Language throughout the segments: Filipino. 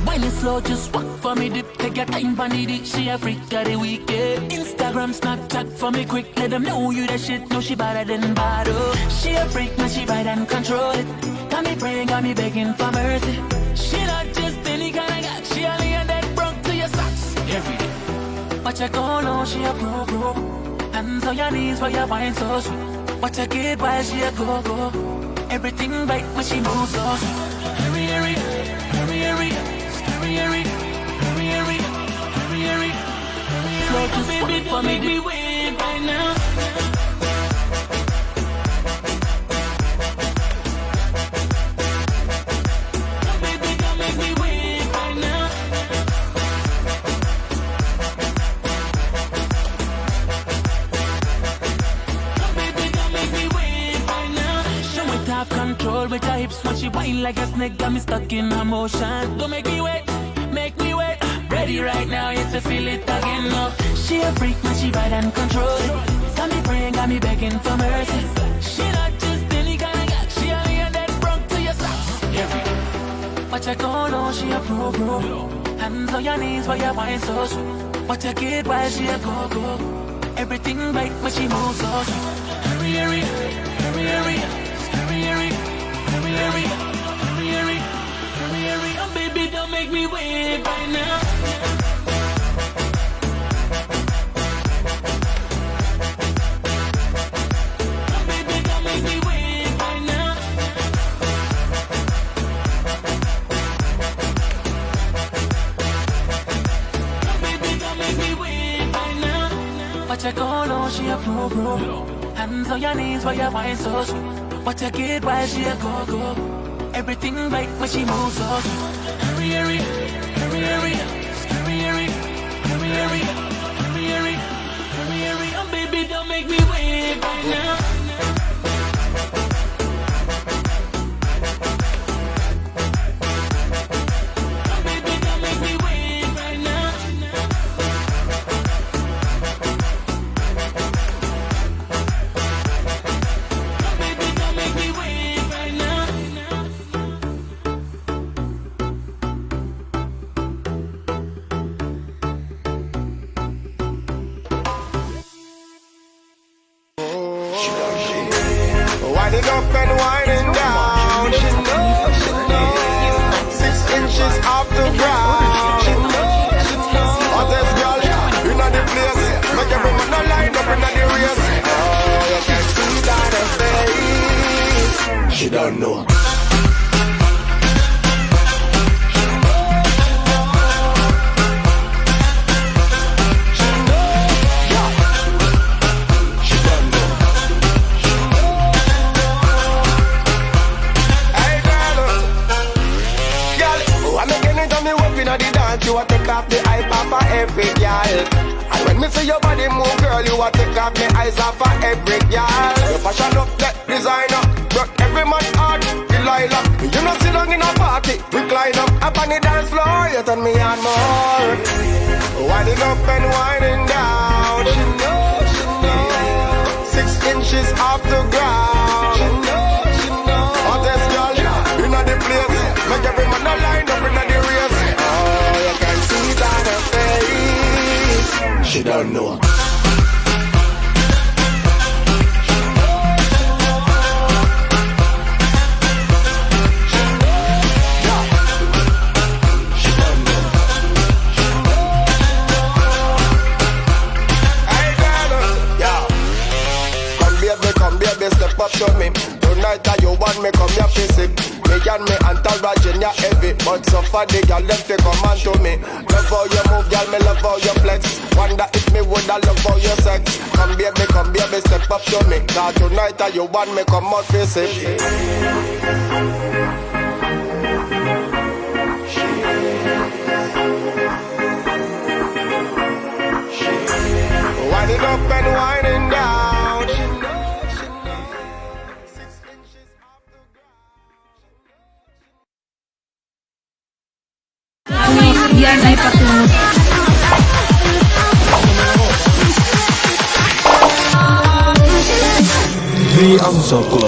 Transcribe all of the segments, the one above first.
When it's slow, just walk for me, dip, take your time, vanity. She a freak of the weekend. Instagram, Snapchat for me quick, let them know you that shit. No, she better than bottle. She a freak, man, she bite and control it. Got me praying, got me begging for mercy. She not just any kind of guy, she only a dead broke to your socks every day. But you go know she a pro. Hands on your knees while you wine so sweet. Watch her get while she a go. Everything right when she moves so sweet. Hurry, hurry, hurry, hurry. Hurry, slow to baby, don't make me wait right now. Baby, don't make me wait right now. Baby, don't make me wait right now. Show it have control with her hips when she whine like a snake. Got me stuck in her motion. Don't make me wait. Make me wait, ready right now, it's to feel it again. No, she a freak, man, she bite and control it. Got me praying, got me begging for mercy. She not just any kind of guy, she only a dead broke to your socks every day. But you go know she a pro. Hands on your knees while you wine so sweet. Watch her get while she a go. Everything right when she moves so sweet. Hurry, hurry, hurry, hurry, hurry, hurry, hurry, hurry, hurry, hurry, hurry, hurry. Oh baby, don't make me wait right now. Oh baby, don't make me wait right now. Oh baby, don't make me wait right now. But you go know she a pro. Hands on your knees while you wine so sweet. Watch her get while she a go. Everything right when she moves so sweet. Hurry, hurry, hurry, hurry, hurry, hurry, hurry, hurry, hurry, hurry, hurry, hurry. Oh baby, don't make me wait right now. Oh baby, don't make me wait right now. Oh baby, don't make me wait right now. Winding up and winding down. She knows. 6 inches off the ground. She knows. Hottest girl in the place. Make every man line up in the race. Oh, you can see that her face. She don't know. You a take off the eye off of every girl. And when me see your body move, girl, you a take off the eyes off of every girl. Your fashion up, that designer, broke every man heart, Delilah. You know sit down in a party, recline up on the dance floor, you turn me on more. Winding up and winding down. She knows. 6 inches off the ground. She knows. Hottest girl in the place. Make every man line up in the race. She don't know. Come baby, step up to me. Tonight you want me, come here physique. Me and me entourage in ya heavy. But so far the girl them fi come on to me. Love how you move, girl, me love how you flex. Wonder if me woulda love how you sex. Come baby, step up to me. Cause tonight you want me, come out physique. Winding up and winding down. Yan may patungo. Ang Soko.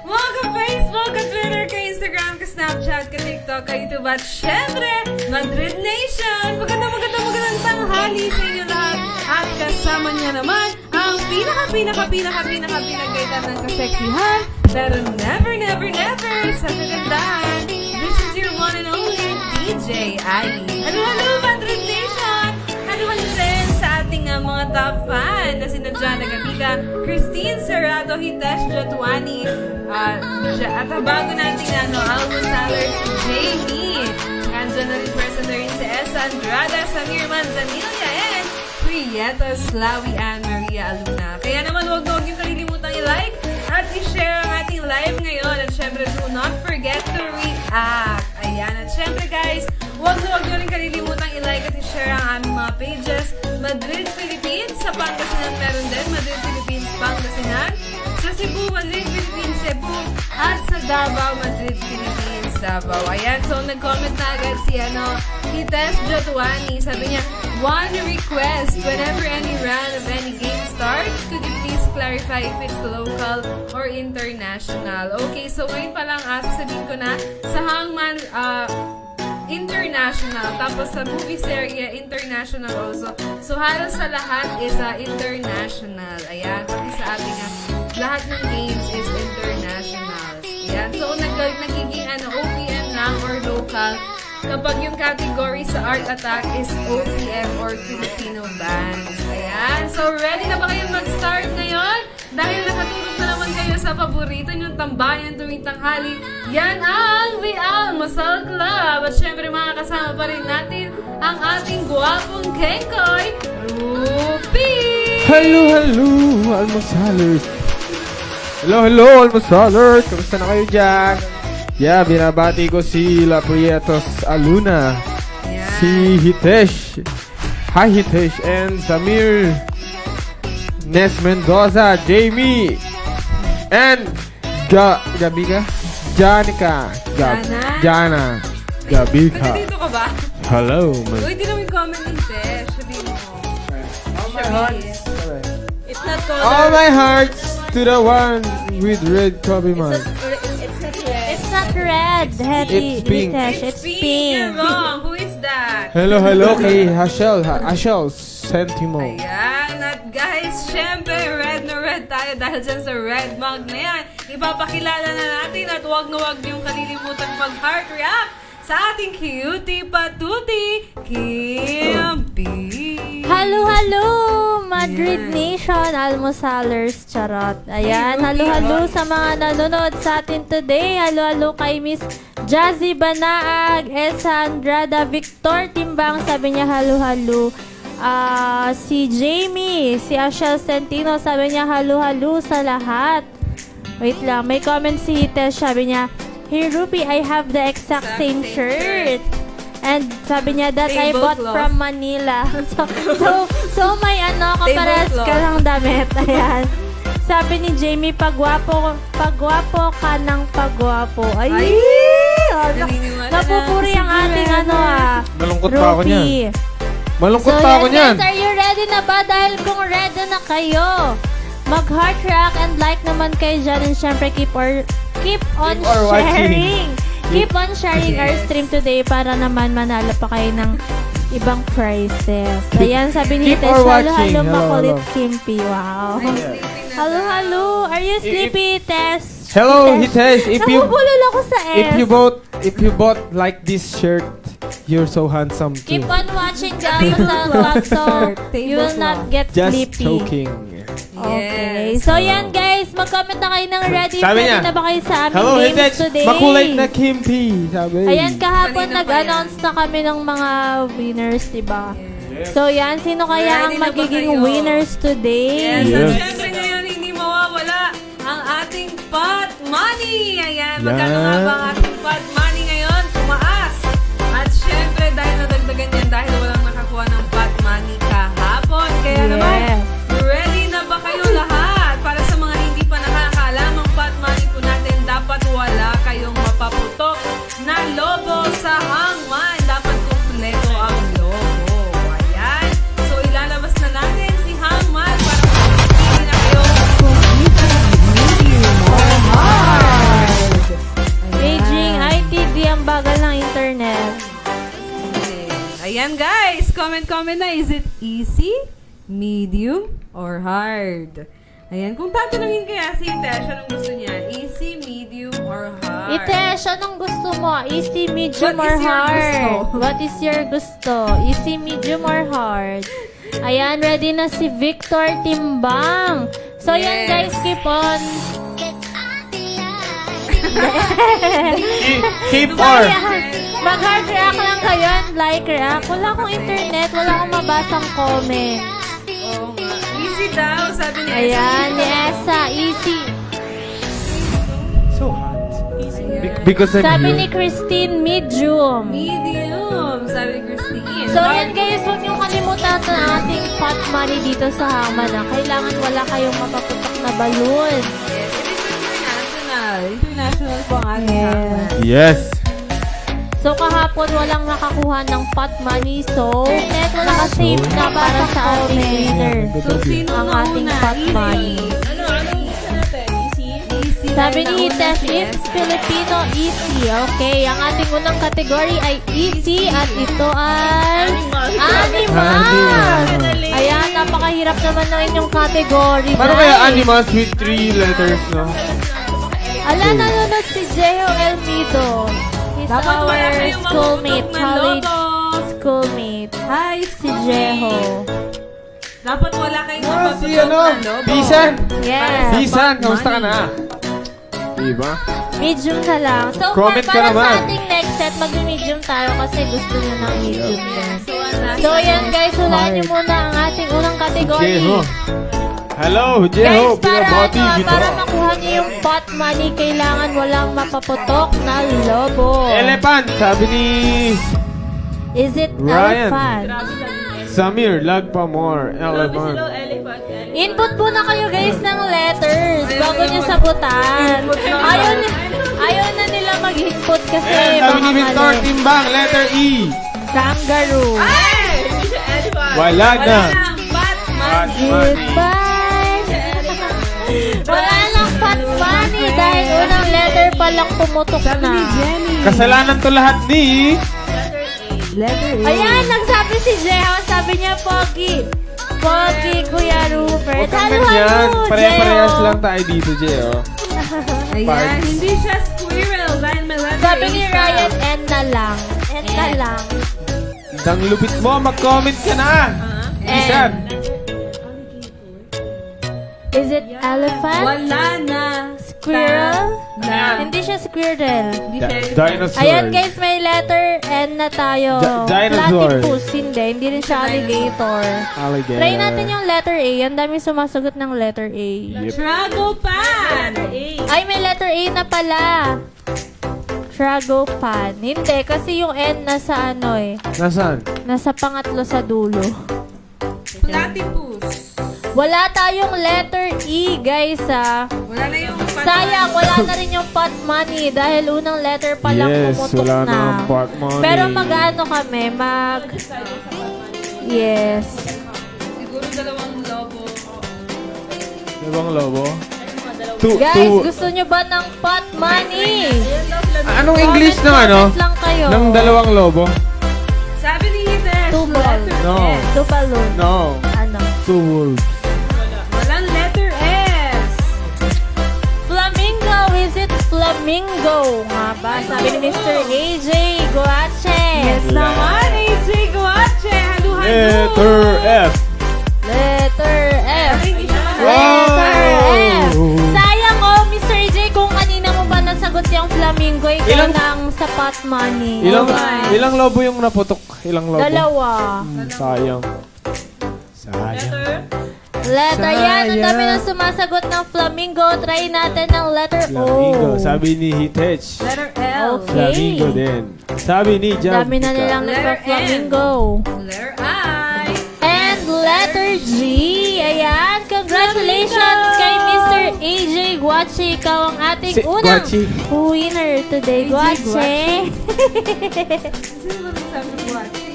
Mga ka-Facebook, ka-Twitter, ka-Instagram, ka-Snapchat, ka-TikTok, ka-YouTube, at syempre, Madrid Nation! Magandang tanghali sa inyo lahat. At kasama niya naman ang pinakagaitan ng kaseksihan, pero never sa kagandahan. This is your one and only DJ Ai. Hello, Madrid Nation! Hello din sa ating mga top fan na sina Jana Gamiga, Christine Serrado, Hitesh Jatuani, at ang bago nating Almusalers, Jamie. Andyan na rin person na rin si Esa Andrada, Samir Manzanilla, and Prieto Slawi and Maria Aluna. Kaya naman huwag yung kalilimutang i-like at i-share ang ating live ngayon. At syempre, do not forget to react. Ayan. At syempre guys, huwag nyo rin kalilimutang i-like at i-share ang aming mga pages. Madrid Philippines, sa Pangasinan meron din. Madrid Philippines, Pangasinan. Sa Cebu, Madrid Philippines, Cebu. At sa Davao, Madrid Philippines, Davao. Ayan. So, nag-comment na agad si Hitesh Jatuani. Sabi niya, one request. Whenever any round of any game starts, could you please clarify if it's local or international? Okay, so ngayon pa lang sasabihin ko na sa Hangman, international. Tapos sa movie serie, international also. So halos sa lahat is international. Ayan, pati sa ating lahat ng games is international. Ayan, so nagiging OPM lang or local kapag yung category sa Art Attack is OPM or Filipino bands. Ayan, so ready na ba kayong mag-start ngayon? Dahil nakatulog na naman kayo sa paborito nyong tambayan tuwing tanghali, yan ang The Almusal Club. At syempre makakasama pa rin natin ang ating guwapong Kengkoy, Rupi! Hello, Almusalers. Hello, Almusalers. Kamusta na kayo dyan? Yeah, binabati ko si La Prietos Aluna, si Hitesh, hi Hitesh, and Samir Nes Mendoza, Jamie, and Gabiga, Janica, Jana, Gabiga. Nandito ka ba? Hello, Uy, di naman comment ng Tesh. Sabihin mo. my hearts, It's not color. all my hearts to the one with red coffee mug. It's not red, Hetty. It's pink. It's You're pink. wrong. Who is that? Hello kay Hashel Sentimo. Ayan. At guys, syempre, red na red tayo dahil dyan sa red mug na yan. Ipapakilala na natin at huwag niyong kalilimutan mag-heart react sa ating cutie patuti, Kim P. Hello, Madrid Nation, Almusalers, charot. Ayan, hello sa mga nanonood sa atin today. Hello kay Miss Jazzy Banaag, Esa Andrada, Victor Timbang, sabi niya hello. Si Jamie, si Ashel Centino, sabi niya hello sa lahat. Wait lang, may comment si Hitesh, sabi niya, "Hey Ruby, I have the exact same shirt." And sabi niya that I bought from Manila. So may kapares ka ng damit. Ayan. Sabi ni Jamie, pagwapo ka ng pagwapo. Ay! Napupuri ang ating Malungkot pa ako niyan. Ruby. Malungkot So pa ako niyan. guys, are you ready na ba? Dahil kung ready na kayo, mag-heart rock and like naman kayo dyan. And syempre, keep on sharing. Keep on sharing our stream today para naman manalo pa kayo ng ibang prizes. Ayan, sabi ni Keep Tesh, on watching. hello, Hello, makulit hello. Kimpi. Wow. Hello. Are you sleepy, Tesh? Hello, Hitesh. Nabubulol ako sa S. If you bought like this shirt, you're so handsome too. Keep on watching the Almusal Club so you will not get Just sleepy. joking. Okay. So yan guys, mag-comment na kayo ng ready. Sabi Ready niya, na ba kayo sa aming hello, games Hitesh. today? Makulay na Kimpi. Sabi. Ayan, kahapon Kanina pa nag-announce na kami ng mga winners, diba? So yan, sino kaya ang Ready na ba magiging kayo? winners today? Yes, Yes. at syempre ngayon hindi mawawala ang ating pot money. Ayan, magkano nga ba ang ating pot money ngayon? Tumaas. At syempre dahil nadagdagan yan dahil walang nakakuha ng pot money kahapon. Kaya naman, ready na ba kayo lahat? Para sa mga hindi pa nakakaalam, ang pot money po natin dapat wala kayong mapaputok Comment na, is it easy, medium, or hard? Ayan, kung tatanungin kaya si Tesh, anong gusto niya? Easy, medium, or hard? Itesh, anong gusto mo? Easy, medium, What or is your hard? gusto? What is your gusto? Easy, medium, or hard? Ayan, ready na si Victor Timbang. So, yan guys, keep on. Keep So, or. yan. Mag-hard react lang kayo and like react. Wala akong internet, wala akong mabasang comment. Oo nga. Easy daw, sabi ni Ayan, ni Esa, easy. So hot. Because I'm Sabi here. ni Christine, medium. Medium, sabi ni Christine. So yan guys, huwag niyong kalimutan ang ating pot money dito sa Hama na kailangan wala kayong mapaputok na balloon. Yes, it is international. International po ang ating Yes. hama. Yes. So kahapon walang nakakuha ng pot money, so nakasave na para sa ating winner. So, sino Ang na ating una? pot Easy. money. Anong gusto natin? Easy? Easy. Sabi tayo ni na Tess, una. it's Filipino easy. Okay, ang ating unang category ay easy at ito ay animals. Ayan, napakahirap naman ng inyong category. Paano guys. kaya animals with 3 letters, no? Ala, nanonood si Jeho Elmido. He's Dapat wala our kayong schoolmate, maputok na college logo. schoolmate. Hi, Si Jeho. Dapat wala kayong Si mapaputok ano? na lobo. Bisan. Yes. Bisan, kamusta ka na? Diba? Medium na lang. So, Comment ka para sa naman. ating next set, mag-medium tayo kasi gusto nyo ng medium din. So, ang nasa- So, yan guys, hulaan nyo muna ang ating unang category. Jeho. Hello, Guys, Jeho. para, Binabati para kita. makuha nyo yung pot money, kailangan walang mapaputok na lobo. Elephant, sabi ni Is it Ryan. elephant? Samir, lag pa more. Elephant. Input muna kayo guys ng letters bago nyo sagutan. Ayaw na nila mag-input kasi Sabi ni baka Victor mali. Timbang, letter E. Kangaroo. Wala na. Batman. Goodbye. Wala nang pot money dahil unang letter pa lang pumutok Sabi na. ni Jenny. Kasalanan to lahat ni... Letter A. Ayan, nagsabi si Jeho, sabi niya, Pogi. Pogi, Kuya Rupert. Huwag kang Halo, ganyan. halo, Pare-parehas Jeho. lang tayo dito, Jeho. Ayan, Parts. hindi siya squirrel dahil may letter Sabi A ni siya. Ryan, N na lang. N na lang. Dang lupit mo, mag-comment ka na. Bisan. Is it elephant? Wala na. Squirrel? Na. Hindi siya squirrel. Hindi siya. Dinosaur. Ayan guys, may letter N na tayo. Dinosaur. Platypus, hindi. Hindi rin siya alligator. Alligator. Try natin yung letter A. Ang dami sumasagot ng letter A. Yep. Tragopan. Ay, may letter A na pala. Tragopan. Hindi, kasi yung N nasa ano eh. Nasaan? Nasa pangatlo sa dulo. Platypus. Wala tayong letter E, guys, ah. Wala na yung Sayang, wala na rin yung pot money dahil unang letter pa lang Yes, pumutok wala na. na ang pot money. Pero mag-ano kami, Yes. Siguro dalawang lobo. Dalawang lobo? Guys, gusto nyo ba ng pot money? Anong English ng ano? Comment lang kayo. Ng dalawang lobo? Sabi ni Hitesh, Two ball. letter No. S. Two balloon. No. Ano? Two wolves. Walang letter S. Flamingo, is it flamingo? Nga ba? Sabi ni Mr. AJ Guache. Yes naman, AJ Guache. Halo-halo. Letter F. Letter F. Ay, hindi siya Letter F. Wow. Sayang oh, Mr. AJ, kung kanina mo ba nasagot yung flamingo, ikaw Ilang- ng sapat money. Ilang lobo yung naputok? Ilang lobo? Dalawa. Sayang. Sayang. Letter yan. Ang dami Sayang. na sumasagot ng flamingo. Try natin ng letter Flamingo. O. Sabi ni Hitech. Letter L. Okay. Flamingo din. Sabi ni Jam. Dami na nilang Letter nagpa-flamingo. Letter I. And letter G. Ayan. Congratulations kay Mr. AJ Guache. Ikaw ang ating Si unang Guache. winner today. AJ Guache. Sino ba nagsabi ng Guache?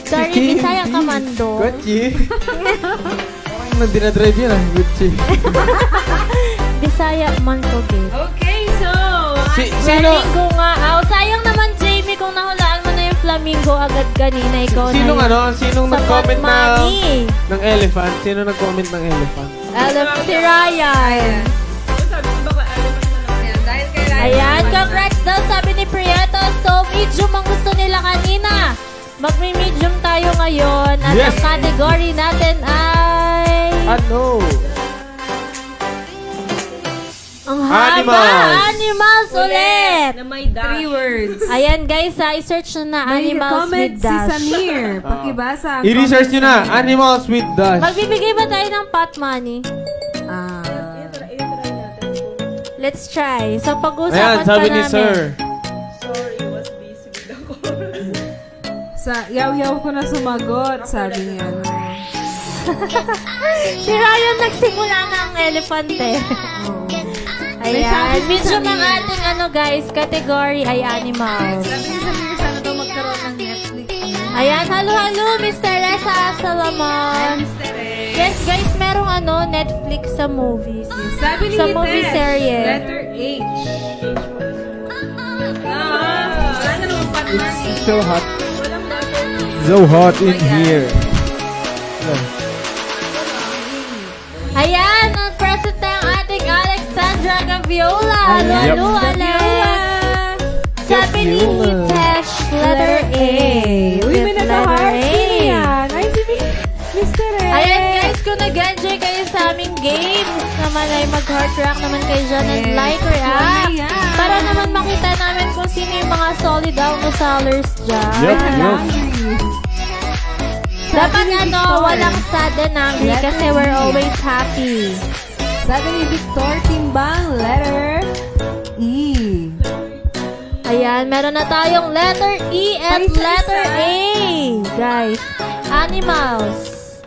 Sorry, Bisaya Kamando. Gucci. Parang nandinadrive yun ah. Gucci. Bisaya man ko din. Okay, so... Sino? Flamingo nga. Oh, sayang naman, Jamie, kung nahulaan mo na yung flamingo agad kanina. Ikaw Sinong na yun. Sinong Sa nag-comment Potmani. ng elephant? Sino nag-comment ng elephant? Si Ryan. Sabi ko baka alam mo na lang yan. Dahil kay Ryan. Ayan, congrats daw sabi ni Prieto. So, medium ang gusto nila kanina. Magme-medium tayo ngayon. At Yes. ang category natin ay... Ano? Ang haba! Animals. Animals ulit! Na may 3 words. Ayan guys, i-search na May animals comment with si dash. Samir. Pakibasa. ang I-research nyo comment na. Animals with dash. Magbibigay ba tayo ng pot money? Ah. Let's try. So, Ayan, pag-usapan pa sabi ni namin. sir. Sa yaw-yaw ko na sumagot, sabi niya. Si Ryan nagsimula na ang elephant eh. May sabi Ayan. si Medyo Samir. ng ating guys, category ay animals. Sabi ni Samir, sana daw magkaroon ng Netflix. Ayan, halo-halo, Mr. Reza Salomon. Yes guys, merong Netflix sa movies. Sabi ni Sa Hites, movie serye. letter H. Wala na naman partner. It's so hot. So hot in here. Ayan, ang present na ang ating Alexandra Gaviola. Halo-halo, Alex. Sabi ni Gaviola. Tesh, letter A. Uy, may With naka-heart. letter Sino A. yan? Ay, si Mr. A. Ayan guys, kung nag-enjoy kayo sa aming games naman ay mag-heart react naman kayo dyan and Yes. like react. Wala yan. Para naman makita namin kung sino yung mga solid Almusalers dyan. Yup, I'm yup. hungry. Dapat Sabi ni Victor. walang sad and angry Letter kasi we're E. always happy. Sabi ni Victor Timbang, letter E. Ayan, meron na tayong letter E and Paisa-isa. letter A. Guys, animals.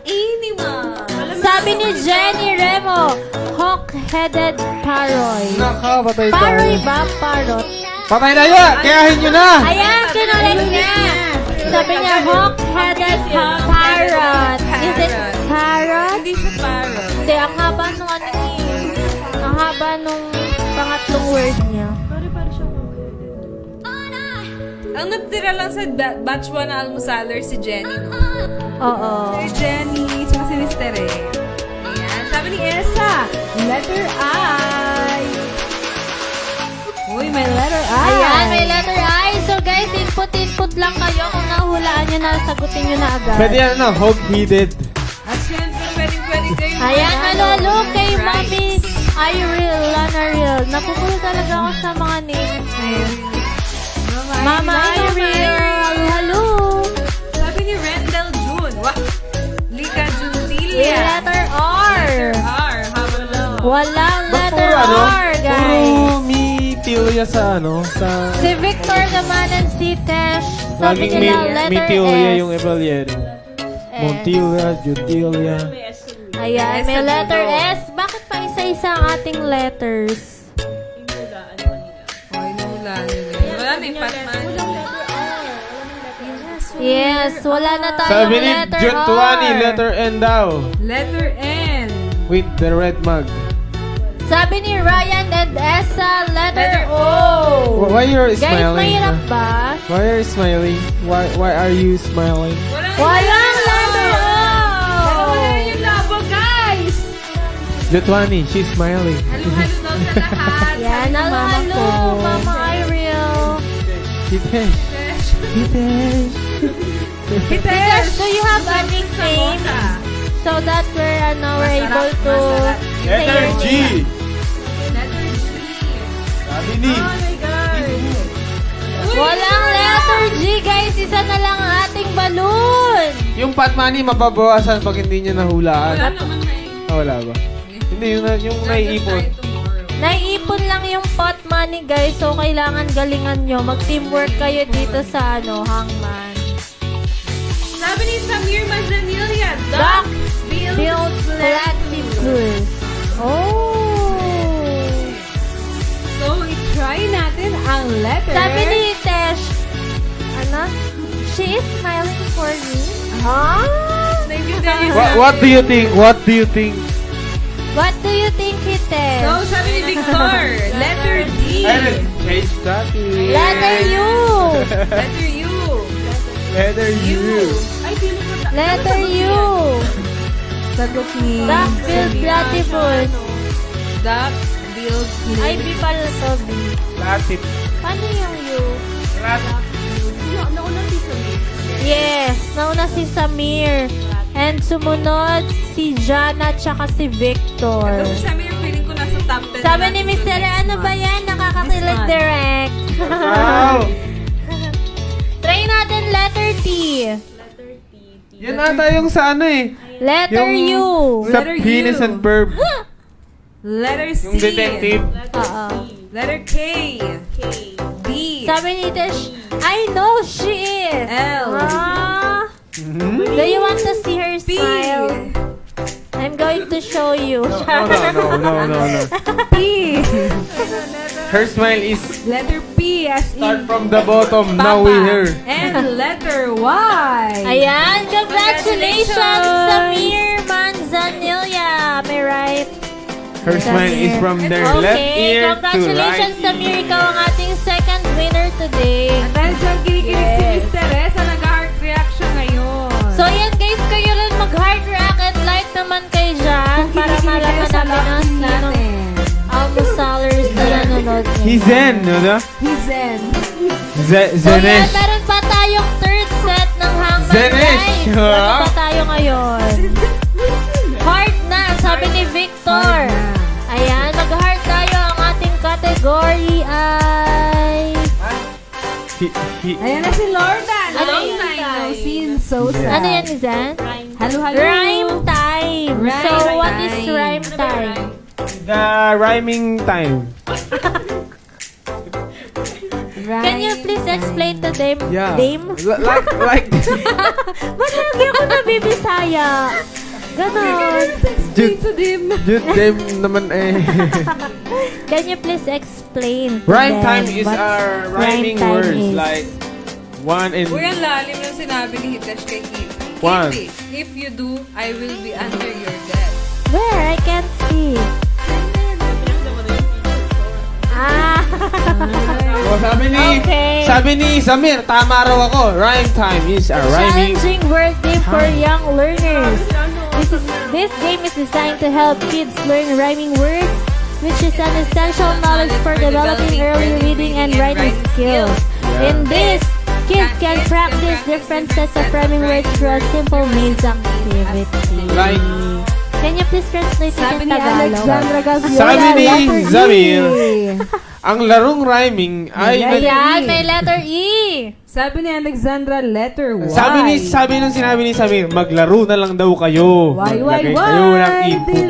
Animal. Sabi ni Jenny Remo, hawk-headed paroy. Nakapatay Paroy tayo. ba? Parrot. Patay na yun! Kayahin nyo na! Ayan, kinulit niya. Sabi niya, hawk-headed parrot. Is it parrot? Hindi siya parrot. Hindi, ang haba nung ang haba nung pangatlong word niya. Ang natira lang sa batch 1 na Almusalers si Jenny. Oo. Si Jenny, tsaka si Mr. A. Ayan. Sabi ni Esa, letter I. Uy, may letter I. Ayan, may letter I. So guys, input lang kayo. Kung nahulaan nyo na, sagutin nyo na agad. Pwede yan hog-headed. At syempre, pwedeng kayo. Ayan, manalo malolo kay ng Mami prize. Iril, Lanaril. Napupul talaga ako sa mga names. Mama Iril, hello. Sabi ni Rendell June. Wah! Lika Juntilia. Yung letter R. R. Haba lang. Walang Ba't letter R, guys. Puro mitilya sa sa... Si Victor naman and si Tesh. Sabi Laging nila letter mitilya S. yung Evalieri. Montilla, Juntilia. Ayan, may S sa letter dugo. S. Bakit pa isa-isa ang ating letters? Hoy, nahula nila. Wala na yung Patman. Yes, wala na tayong Sabi ni letter Juntuani, R. letter N daw. Letter N. With the red mug. Sabi ni Ryan and Esa, letter Letter O. Why you're Guys, smiling? mahirap ba? Why are you smiling? Why are you smiling? Walang letter O! Dalawa na rin yung labo, guys! Juntuani, she's smiling. Halo-halo daw sa lahat. Yan, Sabi ng mama halo, ko. Mama Iril. Hitesh. Hitesh. Hitesh, do you have a nickname? So that we're able to say Letter your G. name. Letter G. Sabi ni. Oh my God. Walang letter G, guys. Isa na lang ang ating balloon. Yung pot money mababawasan pag hindi niya nahulaan. Wala naman na eh. Wala ba? Hindi, yung naiipon. Naiipon lang yung pot money, guys. So, kailangan galingan nyo. Mag-teamwork kayo dito sa hangman. Sabi ni Samir Mazanilia, Duck Build Build Platypus. Oh. So, i-try natin ang letter. Sabi ni Tesh, she is smiling for me. Huh? Naiintindihan niyo What do you think? What do you think? What do you think, Tesh? So, sabi ni Victor, letter D. Change that. Letter U. Letter U. Letter U. Ay, pili ko ta. Letter U. Sagot ni... Duck-billed platypus. Duck-billed Ay, B pala to, B. Platyp. Paano yung U? Nauna si Samir. Yes, nauna si Samir. And sumunod si Jana tsaka si Victor. Kasi Samir, feeling ko nasa top 10. Sabi ni Mr. Ano ba yan? Nakakakilig direct. Wow. Try natin letter T. Yan ata yung sa ano eh. Letter U. Sa Letter U. penis and verb. Letter C. Yung detective. Oo. Letter K. D. Sabi ni Tish, I know she is. L. Do you want to see her P. smile? I'm going to show you. No. P. Her smile is Letter P as start in from the bottom. Papa. Now we hear. And letter Y. Ayan, congratulations, Samir Manzanilla. Am I right? Her smile is from their left ear to congratulations, right. Samir. Ikaw ang ating second winner today. At dahil dyan kinikilig si Mr. Reza, nag-heart reaction ngayon. So, yan guys, kayo rin mag-heart react and like naman kayo dyan para malaman namin ang sinong Almusalers na nanonood ngayon. He's Zen, no? He's Zen. So, yan, Zenesh. meron pa tayong third set ng hangman, Zenesh! guys. Ano pa tayo ngayon? Heart na, sabi ni Victor. Ayan, mag-heart tayo. Ang ating category ay... Ayan na si Lordan. Ano Long yun, time no Tay? see. So sad. Ano yan, Izan? Halo. Rhyme time. Rhyme So, what is time. rhyme time? The rhyming time. Can you please explain to them? Yeah. Dame? Like Ba't lagi ako nabibisaya? Ganon. Explain to them. them naman eh. Can you please explain to Rhyme them time is what our rhyme rhyming time words is? like one and Uy, ang lalim ng sinabi ni Hitesh kay Kitty. One. Kitty, if you do, I will be under your desk. Where? I can't see. Ah. Oh, sabi ni Samir, tama raw ako. Rhyme time is a rhyming. Challenging word game for young learners. This game is designed to help kids learn rhyming words, which is an essential knowledge for developing early reading and writing skills. In this, kids can practice different sets of rhyming words through a simple maze activity. Like, Can you please translate it Sabi in ni Tagalog? Alexandra Gaviola, Sabi ni letter E. Zamir, ang larong rhyming ay Ayan, may letter E. Sabi ni Alexandra, letter Y. sabi nung sinabi ni Samir, maglaro na lang daw kayo. Maglagay kayo ng input.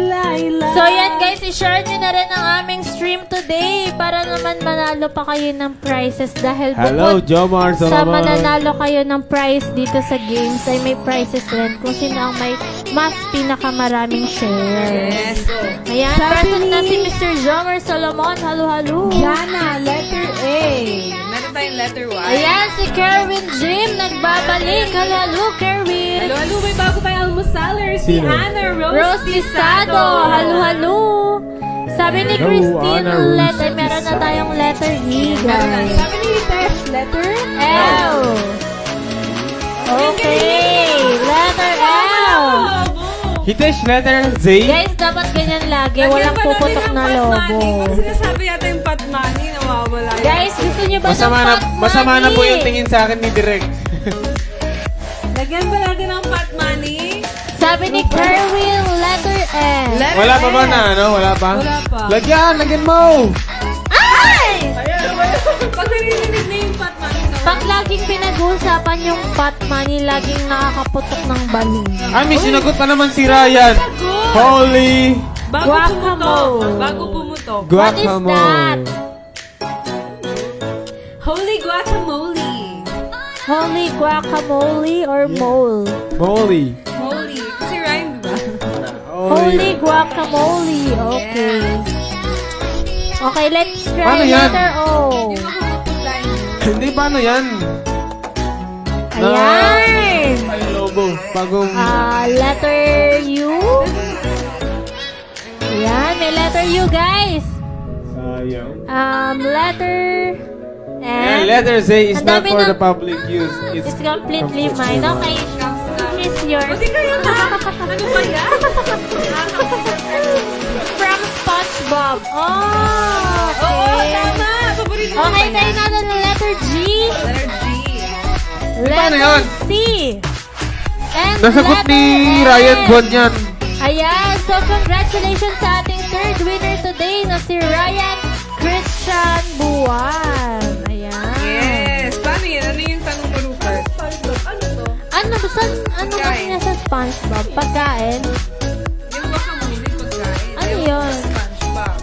So yan guys, i-share nyo na rin ang aming stream today para naman manalo pa kayo ng prizes dahil Hello, bukod Jomar sa Solomon. mananalo kayo ng prize dito sa games ay may prizes rin kung sino ang may mas pinakamaraming shares. Yes. Ayan, Sabi present na ni- si Mr. Jomar Solomon. Halo. Jana, letter A. Meron tayong letter Y. Ayan, si Kerwin Jim nagbabalik. Halo, Kerwin. Halo, may bago tayong almusalers. Si Sino? Hannah Rose Tisado. Halo. Sabi ni Hello, Christine, Ana Rose letter, meron na tayong letter E, Meron na. guys. Sabi ni Tesh, letter L. Okay, letter L. Hitesh, letter Z. Guys, dapat ganyan lagi. Walang puputok na lobo. Kasi sinasabi yata yung pot money, nawawala. Guys, gusto nyo ba Masama na po yung tingin sa akin ni Direk. Lagyan ba natin ng pot money? Sabi ni Kerwin, letter L. Letter Wala pa ba S. na, ano? Wala pa? Wala pa. Lagyan mo! Ay! Pag narinig na yung pot money, Pag laging pinag-uusapan yung pot money, laging nakakaputok ng bali. Ay, may sinagot pa naman si Ryan. Sagot! Holy Bago pumutok. What is that? Holy guacamole. Holy guacamole or mole? Moly. Holy. Kasi rhyme, diba? Holy guacamole. Okay. Okay, let's try Paano yan? letter O. Yung makaputol line. Hindi, paano yan? Ayan. Ay, lobo. Bagong... Letter U. Ayan, may letter U, guys. Sayang. Letter And letter Z is Ang not dami for ng- the public use. It's completely mine. Okay. It's yours. Pati kayo na. Ano ba yan? From SpongeBob. Oh, Oo, okay. tama. Paborito ko Okay, ba tayo yan? na ng letter G. Letter G. Paano Letter yun? C. And Nasagot ni letter Ryan N. Buwan yan. Ayan, so congratulations sa ating third winner today na si Ryan Christian Buwan. Ayan. Yes. Paano yan? Ano yung tanong mo, Rupert? Ano to? Ano ba Pagkain. kasi nasa SpongeBob? Pagkain? Yung guacamole pagkain. Ano Ewan ko yun? sa SpongeBob.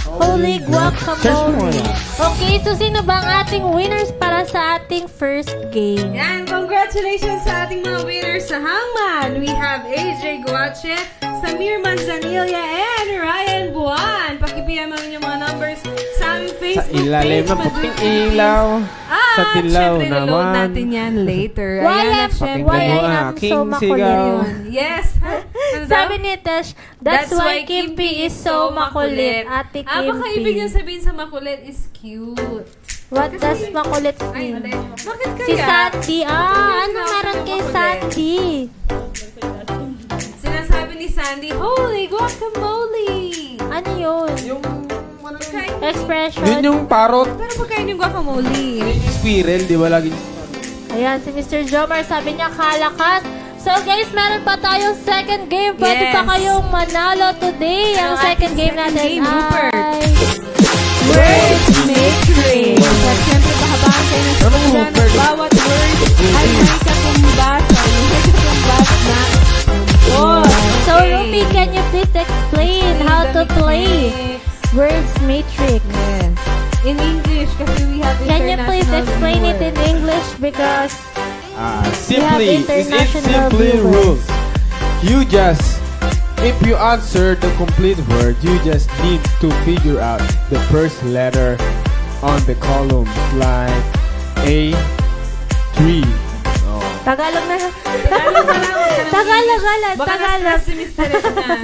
Holy guacamole. Search Okay, so sino ba ang ating winners para sa ating first game? Yan, congratulations sa ating mga winners sa Hangman. We have AJ Guache, Samir Manzanilla, and Ryan Buwan. Paki-PM ang inyong mga numbers sa aming Sa Facebook ilalim page. ng Madrid puting Philippines. ilaw. Sa At dilaw syempre, reload naman. natin yan later. Why Ayan, am, at syempre, why mo, I am aking so makulit sigaw. yun? yes. Ano daw? Sabi ni Tesh, that's why Kimpi is so makulit. Ate Baka ibig Kimpi. niyang sabihin sa makulit is cute. What does makulit Ay, mean? bakit Si kaya? Sandy. Ano meron kay Sandy? Sinasabi ni Sandy, holy guacamole! Ano yun? Yung Expression. Yun yung parrot. Pero pagkain yung guacamole. Squirrel, di ba lagi? Ayan, si Mr. Jomar sabi niya kalakas. So guys, meron pa tayong second game. Pwede Yes. pa kayong manalo today. Ang Ang second ating game second natin game, Rupert. ay Word Matrix. At syempre, pahabaan kayo ng sagutan at bawat word ay may katumbasa. May katumbas na. Oh, So Ruby, can you please explain how to play Words Matrix? Yes. In English, kasi we have Can you please international explain it in viewers. English because Simply, We have it's international simply viewers. rules. You just, if you answer the complete word, you just need to figure out the first letter on the column, like A3. Oh. Tagalog na. Tagalog na lang. Tagalog, Baka Tagalog. na-stress si Mr. Ednan.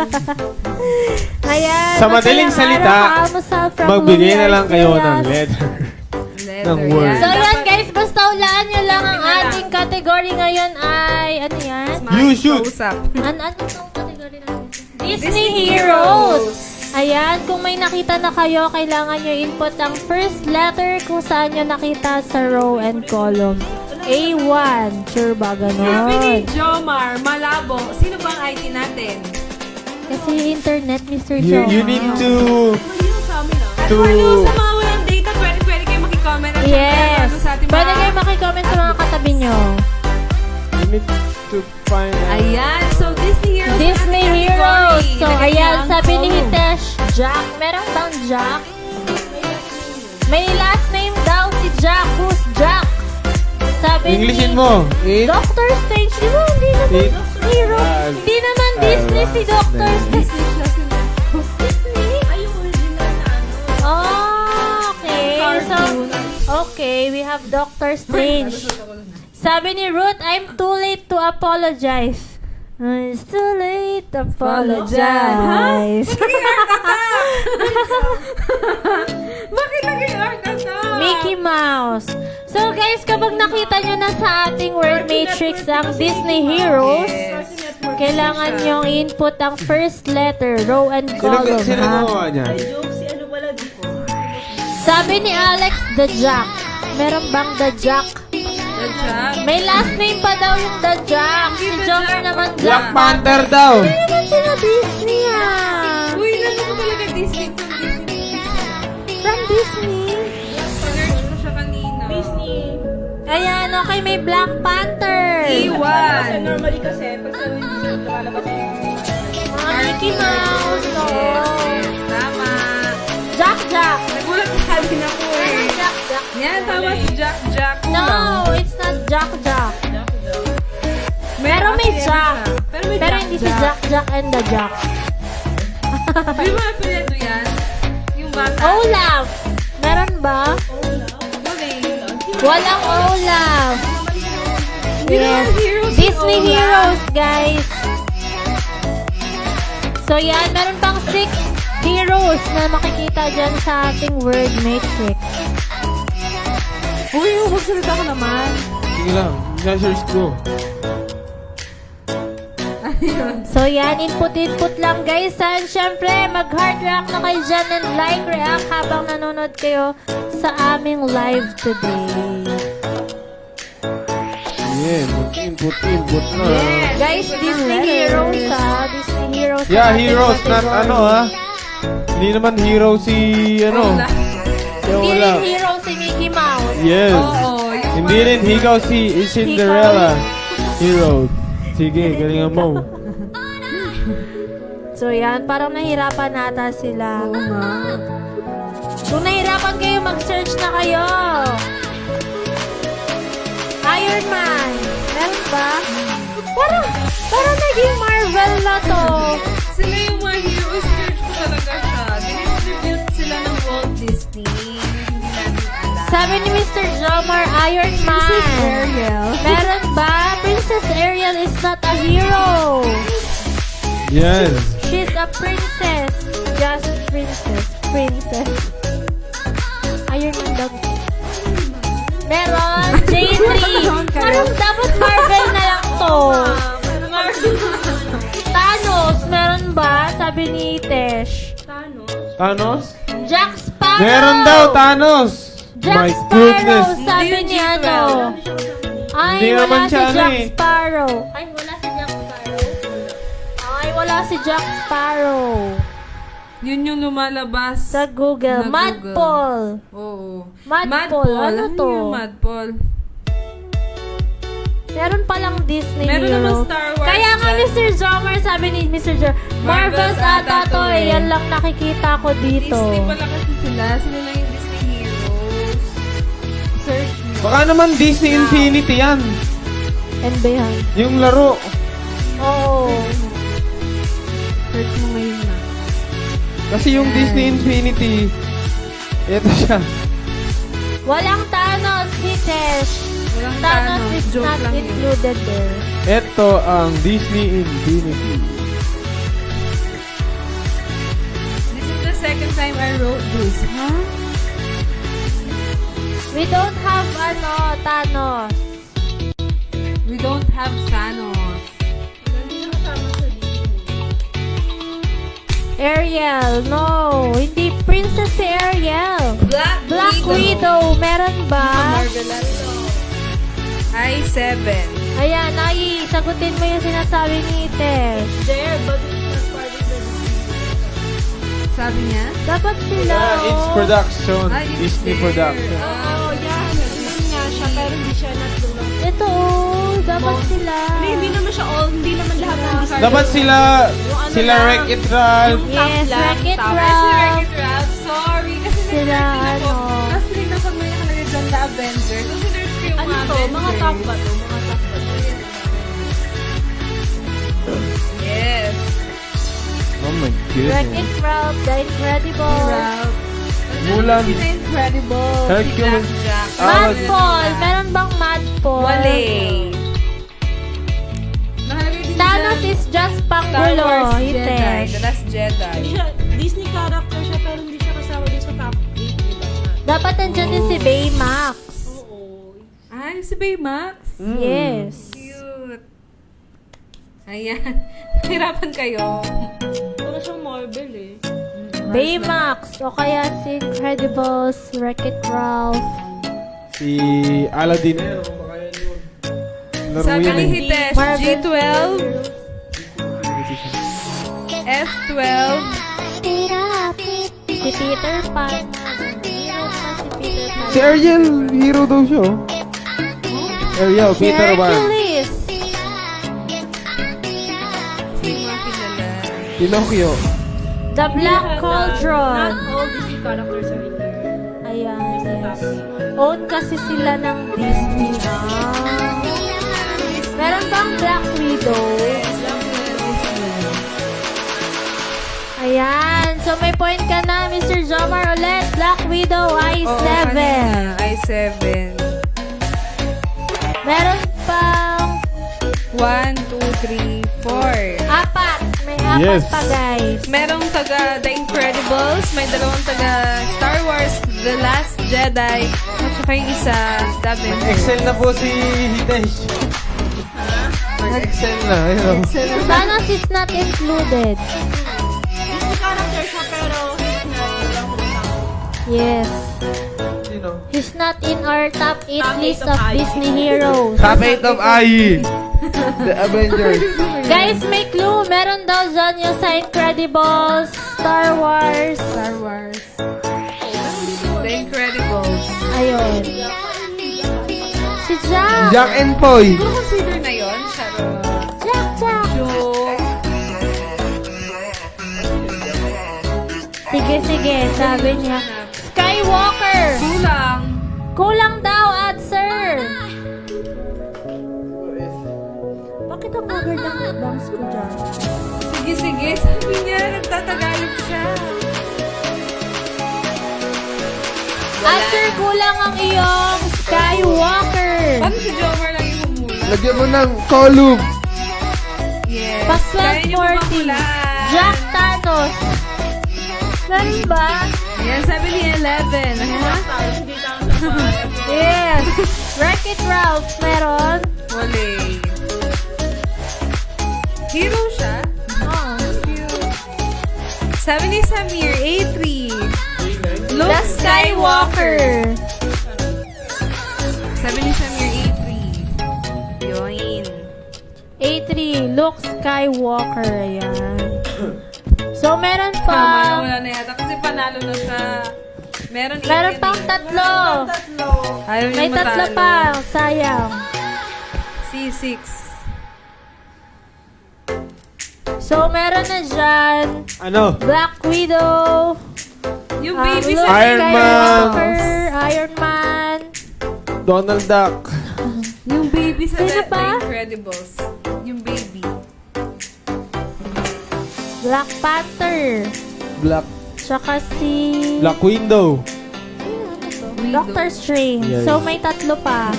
Ayan. Sa madaling masayang salita, araw, Almusal from Magbigay na Louis lang kayo ng Arcillas. letter. Letter, Ng word. yan. So yan Dapat- guys, basta hulaan nyo lang ang Sabi na lang. ating category ngayon ay, ano yan? You should. Kausap. Ano itong category natin? Disney Heroes! Ayan, kung may nakita na kayo, kailangan nyo input ang first letter kung saan nyo nakita sa row and column. A1. Sure ba Sabi ni ganon? Jomar, malabo. Sino bang IT natin? Kasi internet, Mr. You Jomar. need to, Ayun sa amin, ah. To- For those sa mga walang data, pwede kayo makicomment. At Yes. syempre, sa ating Pwede mga- kayo makicomment sa mga katabi nyo. you need to find out. Ayan, so Disney Heroes. Disney natin Heroes. category. So, Ilagay ayan, niyo ang sabi ni column. Hitesh, Jack. Meron bang Jack? May last name daw si Jack. Who's Jack? Sabi Englishin ni mo. Doctor Strange. Di ba? Hindi naman It- hero. Hindi naman Disney si Doctor Strange. Disney siya sila. Disney? Ay, yung original na ano. Oh, okay. So, Cartoon. okay, we have Doctor Strange. Sabi ni Ruth, I'm too late to apologize. It's too late to apologize. Bakit naging art attack? Mickey Mouse. So guys, kapag nakita nyo na sa ating word matrix ang Disney Heroes, Yes. kailangan nyong input ang first letter, row and column. Sino ha? gumawa niyan? Sabi ni Alex, The Jack. Meron bang The Jack? The Jack. May last name pa daw yung The Jack. Si The Joker Jack. naman Black Jack. Panther daw. Hindi naman sila Disney ah. Uy, ano ko talaga Disney from Disney? From Disney. Search ko siya kanina. Disney. Ayan, okay, may Black Panther. Iwan. Normally kasi, pag sa hindi lumalabas yung Mickey Mouse. Oh. Yes, tama. Jack Jack. Nagulat na halin ako eh. Jack Jack. Yan, tama si Jack Jack. No, it's not Jack Jack. Pero may apelyido Jack. siya. Pero may Pero hindi si Jack Jack and the Jack. May mga apelyido yan. Yung bata. Olaf. Meron ba? Galing. Walang Olaf. Hindi naman Yes. heroes si Disney Olaf. Heroes, guys. So yan, meron pang 6 heroes na makikita dyan sa ating word matrix. Uy, magsalita ka naman. Sige lang. Search ko. Ayun. So yan, input lang guys. And syempre, mag-heart react na kayo dyan and like react habang nanonood kayo sa aming live today. Yeah, mag-input na. Guys, Disney Heroes Disney Heroes. Yeah, ang ating heroes, not category. Hindi naman hero si, Wala. Kaya Hindi wala. rin hero si Mickey Mouse. Yes. Oo, yung Hindi rin higaw si Cinderella. Hero. Sige, galingan mo. So yan, parang nahirapan nata sila. Oo nga. Kung nahirapan kayo, mag-search na kayo. Iron Man. Meron ba? Parang naging Marvel na to. Sila yung mga heroes, search ko talaga siya. Dinistribute sila ng Walt Disney. Hindi natin alam. Sabi ni Mr. Jomar, Iron Man. Princess Ariel. Meron ba? Princess Ariel is not a hero. Yes. She's a princess. Just princess. Princess. Iron Man daw. Meron. J3. Parang dapat Marvel na lang to. Thanos. Meron ba? Sabi ni Tesh. Thanos? Jack Sparrow. Meron daw, Thanos. Jack My Sparrow. goodness. Sabi Hindi ni yung ano. Ay, Hindi wala naman si siya, Jack eh. Sparrow. Ay, wala si Jack Sparrow. Ay, wala si Jack Sparrow. Yun yung lumalabas Sa Google. Na Madpol. Oo. Madpol. Ano to? Yung Madpol? Meron palang Disney Meron hero. naman Star Wars Kaya nga dyan. Mr. Zomer, sabi ni Mr. Zomer, Marvel's Marvel's ata ata to to eh. eh. Yan lang nakikita ko dito. Disney pala kasi sila. Sila lang yung Disney heroes. Search mo. Baka naman Disney Infinity yan. And behind. Yung laro. Oo. Search mo ngayon na. Kasi yung Disney Infinity, ito siya. Walang Thanos, Hitesh. Walang Thanos Thanos. is Joke not lang yun. included there. Ito ang Disney Infinity. This is the second time I wrote this. Huh? We don't have Thanos. We don't have Thanos. Ariel, no. Hindi Princess si Ariel. Black Widow. Widow, meron ba? I7. Ayan, Ai, sagutin mo yung sinasabi ni Tesh. Sabi niya? Dapat sila, Yeah, it's production. Ah, it's Disney there. production. Oo, yan. Yun nga siya, pero hindi siya natulog. ito, dapat sila. Hindi naman siya all, hindi naman lahat ng design. Dapat sila Wreck-It Ralph. Yes, Wreck-It Kasi Ralph. Wreck-It Ralph. Sorry. Kasi Sila, sinerch ko. ano. Tapos tinignan ko may nakalagay dyan The Avengers. So sinerch ko yung Ano to? Avengers. Mga top ba to? Mga top ba to? Yes. Oh my goodness. Wreck-It Ralph, The Incredible. Ralph. Mulan. Si The Incredible. Hercules. Si Jack. Madpol, meron bang Madpol? Wale. Nakalagay din Thanos dyan, is just Star panggulo, Wars Jedi. Hitesh. The Last Jedi. Hindi siya, Disney character siya, pero hindi siya kasama din sa top 8. Diba? Dapat nandiyan din si Baymax. Oo. Ay, si Baymax. Yes. Cute. Ayan. Hirapan kayo. Wala siyang Marvel eh. Baymax, o kaya si Incredibles, Wreck-It Ralph. Si Aladdin. Laro Sabi yan ni eh. Hitesh, Marvel. G12, F12, Si Peter Pan. Meron pa si Peter Pan. Si Ariel, hero daw siya. oh. Ariel, Si Peter Pan. Hercules. si mga kilala. Pinocchio. The Black Not Cauldron. all Disney characters are in there. Ayan, yes. Own kasi sila ng Disney. Meron bang Black Widow? Ayan. So, may point ka na, Mr. Jomar ulit. Black Widow, I7. kanina, I7. Meron pang 1, 2, 3, 4. apat. May Tapos Yes. pa, guys. Merong taga The Incredibles, may dalawang taga Star Wars, The Last Jedi, at saka yung isa, Davin. Excel na po si Hitesh. Nag-excel na. Ayun. Sana she's not included. Disney character siya pero hindi na lang Yes. Sino? He's not in our top 8 Top list 8 of of Disney heroes. Top 8 of IE. The Avengers. Guys, may clue. Meron daw dyan yung sa Incredibles, Star Wars. The Incredibles. Ayun. Si Jack. Jack and Poy. Kung consider na yun, Charot. Jack. Joke. Sige. Sabi niya. Skywalker. Kulang. Kulang daw, at sir. Bakit ang cover ng bangs ko dyan? Sige. Sabi niya, nagtatagalog siya. At sir, kulang ang iyong Skywalker. Paano si Jomar lang yung humula? Lagyan mo ng column. Yes. Pas Kaya niyo 1240. makulaan. Jack Thanos. Meron ba? Yan, sabi ni 11. Ha? hindi tayo sa Yes. Wreck-It Ralph. Meron. Wale. Hero siya? Oh. Sabi ni Samir, A3. Luke The Skywalker. Sabi ni Samir, A3. Yun. A3. Luke Skywalker. Ayan. So, meron Tama na, pa. wala na yata. Kasi panalo na siya. Meron Pang tatlo. Ayaw niya May tatlo matalo. pa. Sayang. C6. So, meron na dyan. Ano? Black Widow. Yung baby Luke sa Iron Man. Skywalker. Iron Man. Donald Duck. Yung baby sa Sino The pa? Incredibles. Yung baby. Black Panther. Black Tsaka si... Window. Doctor Strange. Yes. So, may tatlo pa.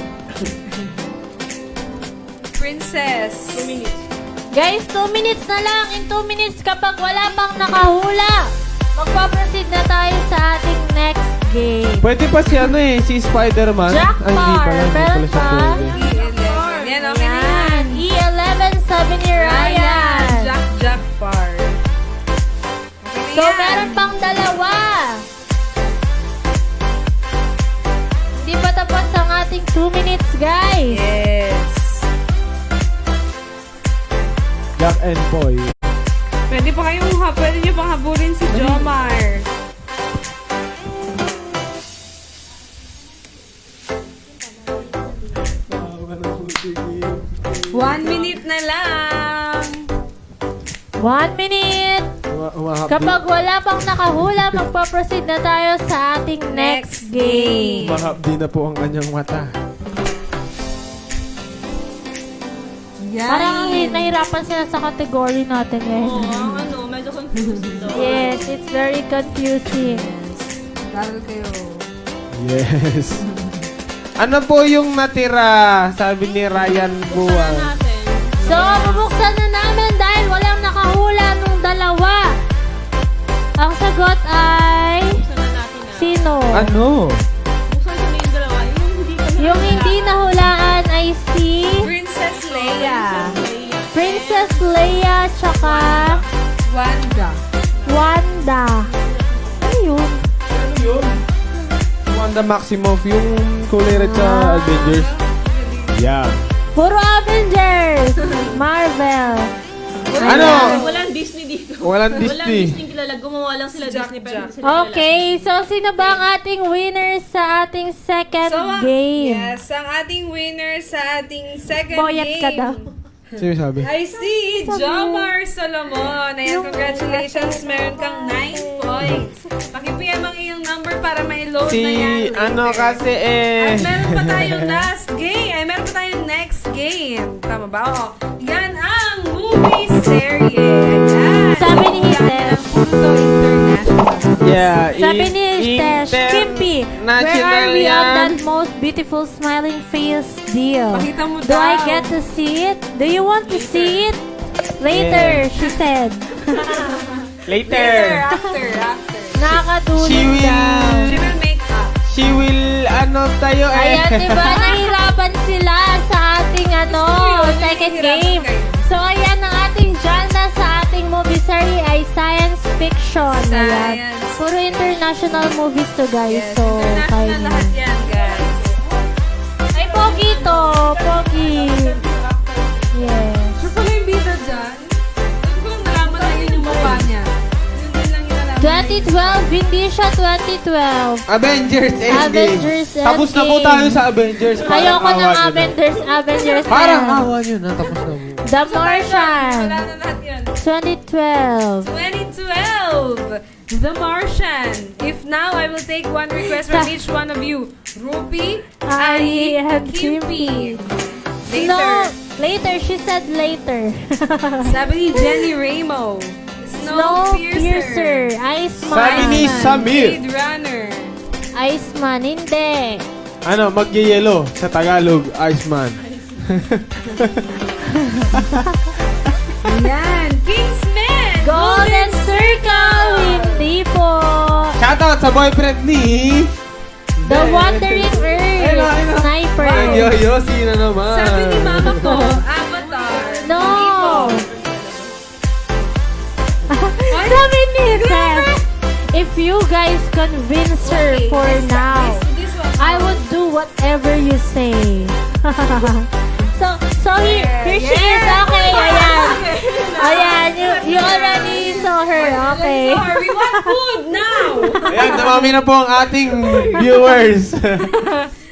Princess. Guys, 2 minutes na lang. In 2 minutes, kapag wala pang nakahula, magpaproceed na tayo sa ating next game. Pwede pa si si Spider-Man. Jack Ay, hindi pala. Hindi Meron pala siya pa. pwede. E11. Yan, okay na yan. E11, sabi ni Ryan. Jack Par. Okay So, na yan. meron pang dalawa. Hindi pa tapos ang ating 2 minutes, guys. Yes. Jack and Poy. Pwede nyo pang habulin si Jomar. One minute na lang. 1 minute. Umahapdi. Kapag wala pang nakahula, magpaproceed na tayo sa ating next game. Umahapdi na po ang kanyang mata. Yan. Parang nahirapan sila sa category natin ngayon. medyo confused ito. Yes, it's very confusing. Taral kayo. Yes. Ano po yung natira? Sabi ni Ryan Buwang. Natin. So, bubuksan na namin dahil walang nakahula nung dalawa. Ang sagot ay... Buksan na natin na. Sino? Ano? Buksan sa yung dalawa. Yung hindi nahulaan ay si... Princess Leia. Princess Leia tsaka... Wanda. Ano yun? Wanda Maximoff, yung kulay red sa Avengers. Yeah. Puro Avengers! Marvel. Ano? Walang Disney dito. Walang Walang Disney. Disney kilala. Gumawa lang sila Jack, Disney pero Jack. hindi sila kilala. Okay, so sino ba ang ating winner sa ating second game? Yes, ang ating winner sa ating second Boyat game. ka daw. Sino sabi? I see Jomar Solomon. Ayan, congratulations. Meron kang 9 points. Pakipiyam ang iyong number para ma-load na yan. Si later. ano kasi At meron pa tayong last game. Ay, meron pa tayong next game. Tama ba? Oo. Yan ang movie serye. Ayan. Sabi ni Hitler. Puro International. Yeah. Sabi ni Tesh, Kimpy, where are we on that most beautiful smiling face deal? Pakita mo Do I daw. get to see it? Do you want to see it? Later, she said. Later. After. Nakakatulog She will... daw. She will make up. She will, tayo Ayan, diba? Nahirapan sila sa ating, second game. So, ayan, ang ating genre sa ating movie series ay science fiction. Ayan. Science. Puro international movies to, guys. Yes, So, international lahat yan, guys. ay, Pogi to. Pogi. Yes. Sure pala yung bida dyan. Doon ko lang nalaman na yun yung mukha niya. Yun din lang yung nalaman. 2012, hindi siya 2012. Avengers Endgame. Avengers Tapos na po Endgame. tayo sa Avengers. Parang Ayoko awa ng nyo na. Avengers Parang na. awa nyo na. Tapos na po. The Martian. Wala na lahat yun. 2012. 2012, The Martian. If now I will take one request from each one of you. Rupi, Ali, Ali, and Kimpi. No, Later. later. She said later. Sabi ni Jenny Ramo. Snowpiercer. Iceman. Sabi ni Samir. Blade Runner. Iceman. Hindi. Ano, mag-yellow sa Tagalog, Iceman. Yan. Kingsman. Golden Circle. Hindi po. Shoutout sa boyfriend ni... The Wandering Earth. Ayun, ayun. Sniper. Yosi na naman. Sabi ni mama ko, Avatar. No. Ay, Sabi ni grabe. Seth, if you guys convince her Okay, for this- now, this one. I would do whatever you say. so here she is. Okay, ayan. Ayan, you already saw her. Okay. Sorry, we want food now. Ayan, dumami na po ang ating viewers.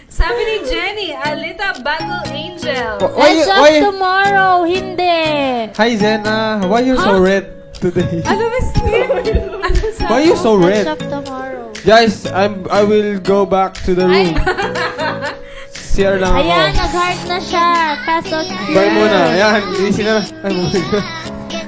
Sabi ni Jenny, Alita Battle Angel. Edge of Tomorrow. Hindi. Hi Zen, why you so red today? Ano ba Steve? Ano sabi? Why you so Edge red? of Tomorrow. Guys, I will go back to the room. CR lang ako. Ayan, nag-heart na siya. Fast on Bye muna. Ayan, easy na. Ay,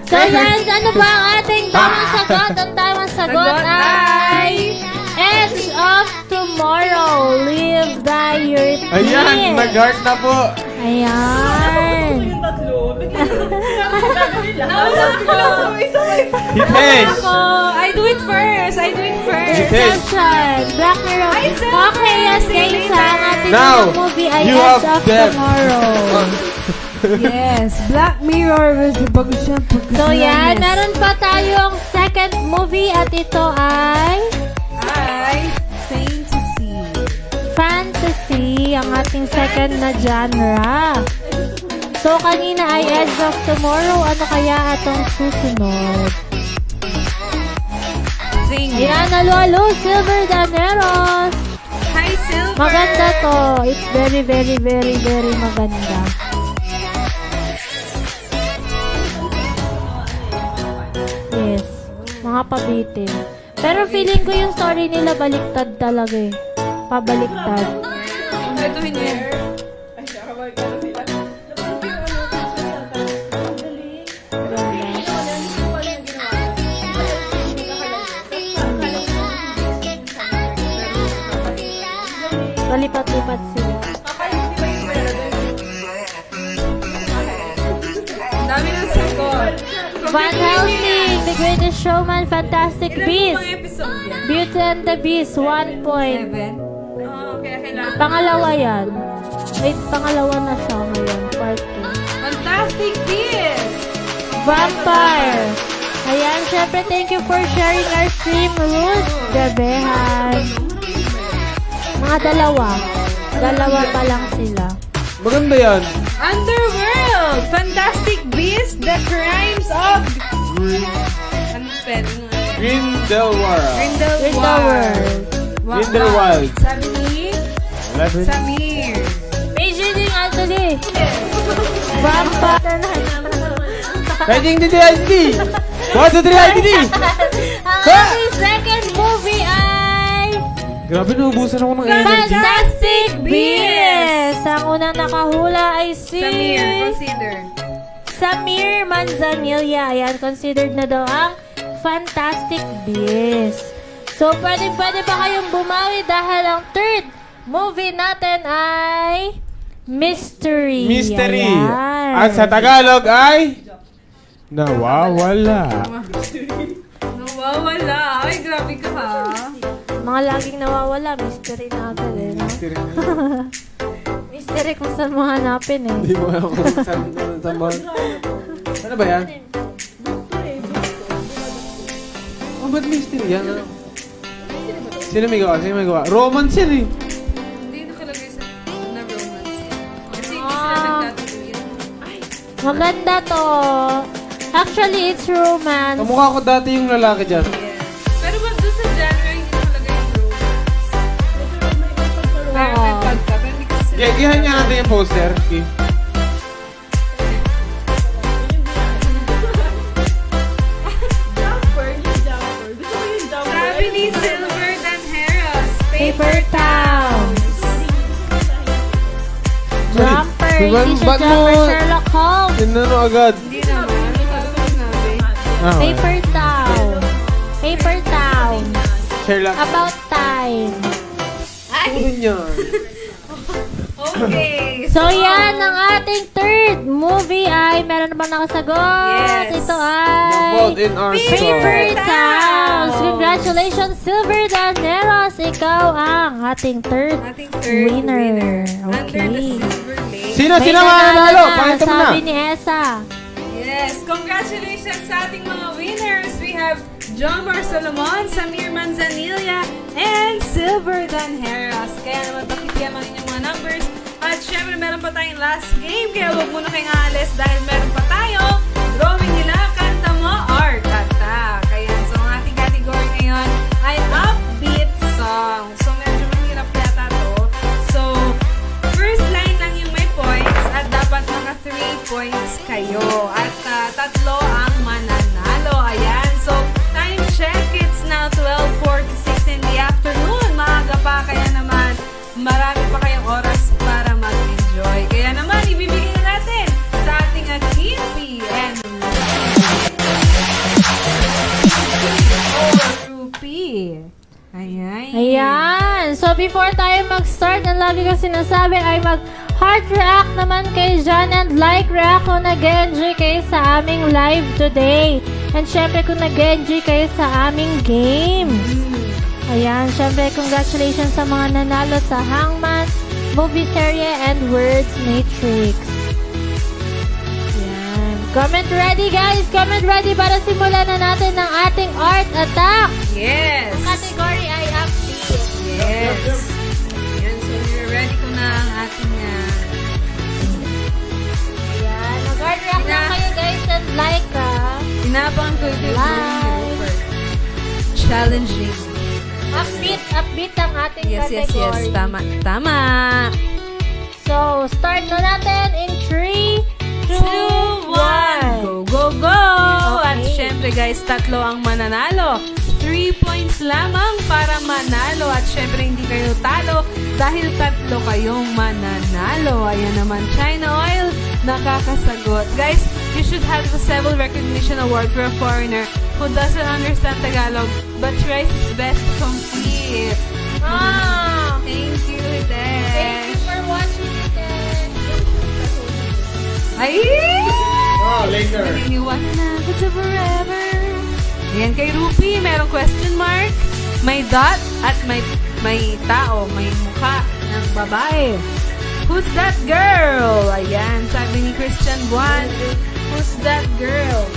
So yan, ano ba ang ating tamang sagot? Ang tamang sagot ay Edge of Tomorrow. Live by your dreams. Ayan, nag-heart na po. Ayan. Hitesh. Ako, I do it first. Hitesh. Inception. Black Mirror. Ay, sir. Okay, yes guys. Ang ating Now, movie ay you Edge have of them. Tomorrow. Yes, Black Mirror was the bago siya. So yan, meron pa tayong second movie at ito ay Ay, fantasy. fantasy, ang ating second na genre. So kanina ay Edge of Tomorrow, ano kaya atong susunod? Sing. Ayan, alo, Silver Daneros. Hi, Silver. Maganda to. It's very, very, very, very maganda. Yes. Mga pabitin. Pero feeling ko yung story nila baliktad talaga eh. Pabaliktad. Ituhin niyo yun. Palipat-lipat sila. Ang dami ng sagot. Van Helsing, The Greatest Showman, Fantastic Ilan po Beasts, mga episode yan? Beauty and the Beast, 1 point. 7? Oo, kaya kailangan. Pangalawa yan. Wait, pangalawa na siya ngayon. Part 2. Fantastic Beasts! Vampire. Ayan, syempre, thank you for sharing our stream, Ruth. Gabehan. Mga dalawa. Dalawa pa lang sila. Maganda yan. Underworld! Fantastic Beasts, The Crimes of... Ano spelling? Grindelwald. Grindelwald. Grindelwald. Sabi ni 11. Samir. Page reading, Anthony. Vampire. Paging di ID. 1, 2, 3 ID. Ang ating second movie ay... Grabe, naubusan ako ng energy. Fantastic Beasts! Ang unang nakahula ay si... Samir, consider. Samir Manzanilla. Ayan, considered na daw ang Fantastic Beasts. So, pwede ba kayong bumawi dahil ang third movie natin ay Mystery. Mystery. Ayan. At sa Tagalog ay Nawawala. Nawawala. Ay, grabe ka ha. Mga laging nawawala, mystery na agad eh. No? Mystery kung saan mo hanapin eh. Hindi mo alam kung saan ba. Ano ba yan? Oh, ba't mystery yan? Ano? Sino may gawa? Sino may gawa? Romance yan eh. Hindi nakalagay sa na romance yan. Kasi hindi sila nagtatuloy. Maganda to. Actually, it's romance. Kamukha ko dati yung lalaki dyan. Yes. Pero ba doon sa genre, hindi nakalagay yung romance. Pero may pagka. Pero hindi kasi sila. Gihan niya natin yung poster. Okay. Sabi ni Silver Danheros, Paper Towns. Jumper. Diba, Hindi siya ba't mo- jumper Sherlock Holmes. Inano agad? Hindi naman. Ano ba sinabi? Ah, Paper Town. Paper Town. Sherlock. About time. Ano yan? Okay. So yan, ang ating third movie ay meron na bang nakasagot? Yes. Ito Vote ay in our Paper song. Towns. Congratulations, Silver Daneros. Ikaw ang ating third Ating third winner. Under the Okay. Silver Lake. Sino? May Sino nanalo mananalo? na, Pakita mo na. sabi ni Esa. Yes, congratulations sa ating mga winners. We have Jomar Solomon, Samir Manzanilla, and Silver Danheros. Kaya naman pakitiyaman inyong mga numbers. At syempre meron pa tayong last game. Kaya huwag muna kayong aalis dahil meron pa tayo drawing nila Kanta Mo or Kanta. Kaya so ang ating category ngayon ay upbeat song. So medyo mahirap yata to. So first line lang yung may points at dapat mga 3 points kayo. At tatlo ang mananalo. Ayan. So time check. It's now 12:46 in the afternoon. Maaga pa kaya naman marami pa kayong oras para mag-enjoy. Kaya naman ibibigay na natin sa ating Akipi and Rupi. Ayan. Ayan. So, before tayo mag-start, ang lagi ko sinasabi ay mag-heart react naman kay John and like react kung nag-enjoy kayo sa aming live today. And syempre kung nag-enjoy kayo sa aming game. Ayan. Syempre, congratulations sa mga nanalo sa Hangman, Movie Serie, and Words Matrix. Ayan. Comment ready, guys. Comment ready para simulan na natin ang ating art attack. Yes. Ang category ay upbeat. Yes. Ayan, so we're ready ko na ang ating Ayan. Mag-art react lang kayo, guys, and like, tinapang ko ito yung Live. challenging. Upbeat ang ating Yes, yes, category. yes. Tama, tama. So, start na natin in 3, 2, 1. Go, go, go! At Okay. syempre guys, tatlo ang mananalo. 3 points lamang para manalo. At syempre hindi kayo talo dahil tatlo kayong mananalo. Ayan naman, China Oil, nakakasagot. Guys, you should have the Civil Recognition Award for a foreigner who doesn't understand Tagalog but tries his best to complete. Ah! Thank you, Des. Thank you for watching it. Ay! Oh, later. Naniniwala na ako sa forever. Ayan, kay Rupi, merong question mark, may dot, at may tao, may mukha ng babae. Who's that girl? Ayan, sabi ni Christian Buwan, who's that girl?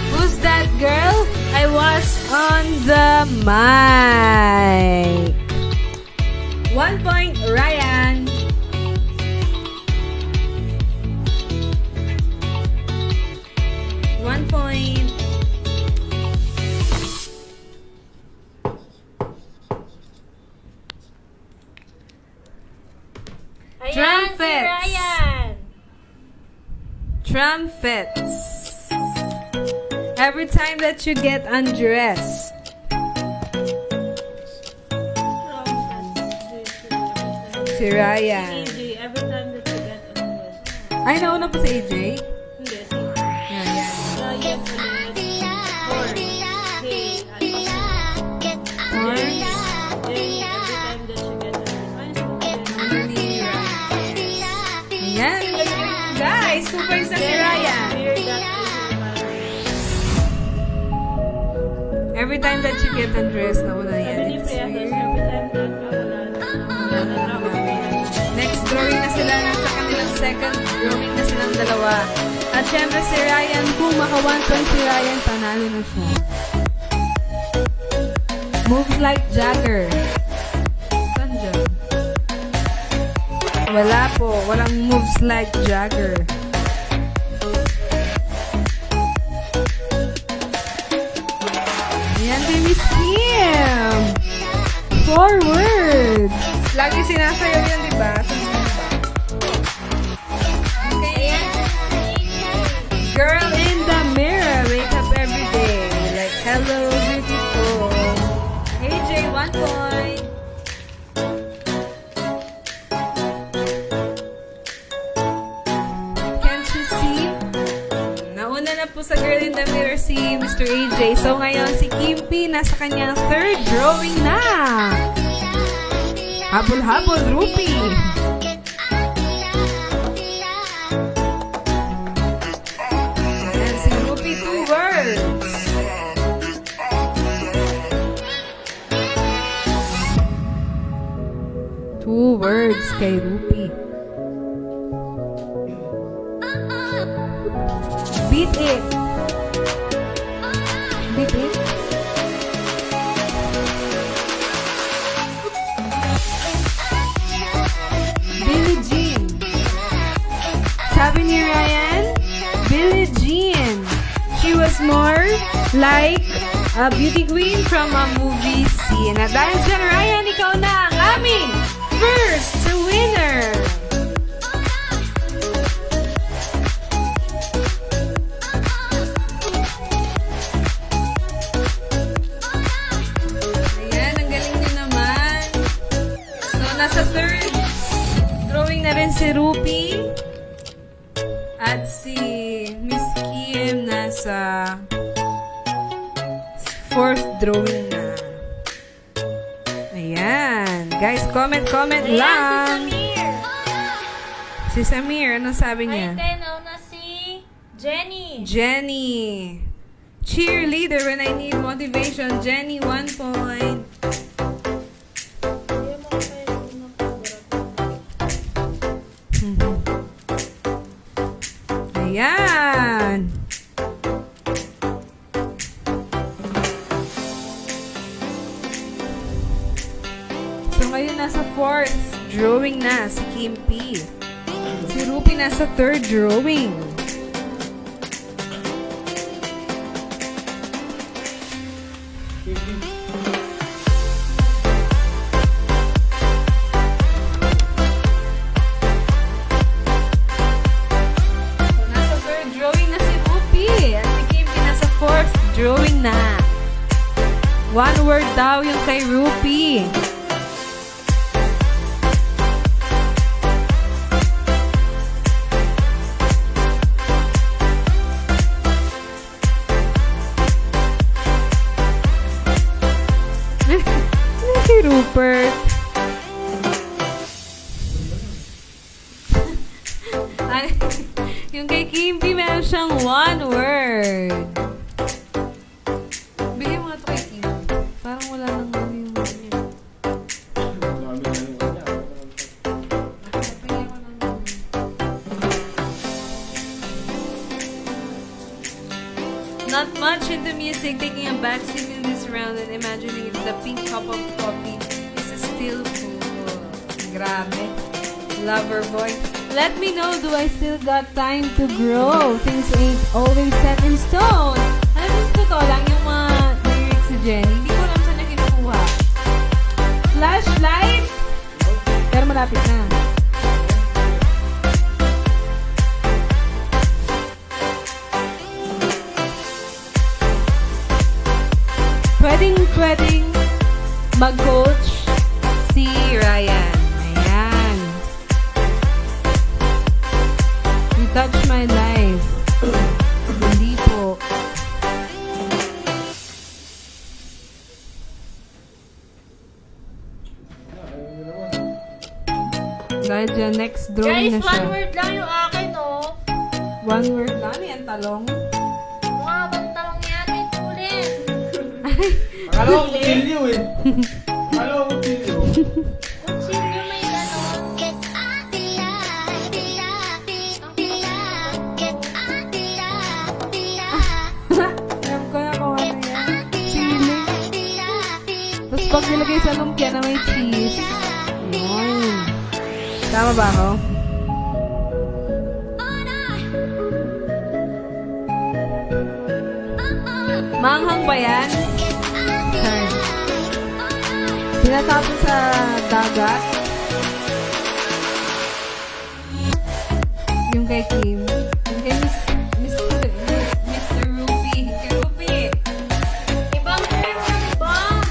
Who's that girl? I was on the mic. 1 point, Ryan. Point. Ayan, si Trumpets. Ryan. Trumpets. Every time that you get undressed. Si Ryan. AJ, every time that you get undressed. Ay, nauna pa si AJ? Hindi, si Yan, yan. Ryan, Horns. every time that you get undressed. Ayan. Guys, 2 points na si Ryan. Every time that you get undressed, nauna Sabi yan. ni It's Priya, weird. every time that Next drawing na sila. Nasa kanilang second drawing na silang dalawa. At syempre si Ryan, kung maka 1 point si Ryan, panalo na siya. Moves like Jagger. Saan dyan? Wala po. Walang moves like Jagger. Ayan kay Miss Kim. Forward. Lagi sinasayaw yan, di ba? Okay. Girl in the mirror. Wake up every day. Like, hello, beautiful. AJ, 1 point. Can't you see? Nauna na po sa Girl in the Mirror si Mr. AJ. So ngayon si Kimpi nasa kanyang third drawing na. Habol-habol, Rupi. And si Rupi, 2 words. Two words kay Rupi. Beat it. Beat it. Billie Jean. Sabi ni Ryan, Billie Jean. She was more like a beauty queen from a movie scene. At dahil dyan, Ryan, ikaw na ang aming first winner. Ayan, ang galing nyo naman. So, nasa third drawing na rin si Rupi. At si Miss Kim nasa fourth drawing na. Ayan. Guys, comment lang. Si Samir, ano sabi niya? Ay, na si Jenny. Jenny. Cheerleader when I need motivation. Jenny, 1 point. Ayan. So ngayon nasa fourth drawing na si Kim P. Si Rupi nasa third drawing. So nasa third drawing na si Rupi. At si Kim P nasa fourth drawing na. 1 word daw yung kay Rupi. Si Rupert. Ay, yung kay Kimpi, meron siyang 1 word. Bigyan mo nga ito kay Kimpi. Parang wala nang ano yung word niya. Bigyan ko lang. Not much into music, taking a backseat in this round and imagining if the pink cup of coffee is still full. Grabe. Lover boy. Let me know, do I still got time to grow? Things ain't always set in stone. Alam mo, totoo lang yung mga lyrics ni Jenny. Hindi ko alam saan na kinukuha. Flashlight? Pero malapit na. Pwedeng mag-coach si Ryan. Ayan. You touch my life. Hindi po. Dahil dyan, next drawing Guys, na siya. 1 word lang yung akin, oh. 1 word lang. Yan, talong. Mga bang talong yan, may tulis. Akala ko kutsilyo eh. Akala ko kutsilyo. Kutsilyo may gano'n. Alam ko na kung ano yan. Chili. Tapos pag nilagay sa lumpia na may cheese. Yun. Tama ba ako? Manghang ba yan? Sorry. Tinatapon sa dagat. Yung kay Kim. Yung kay Mr. Ruby. Kay Ruby. Ibang term ng bomb.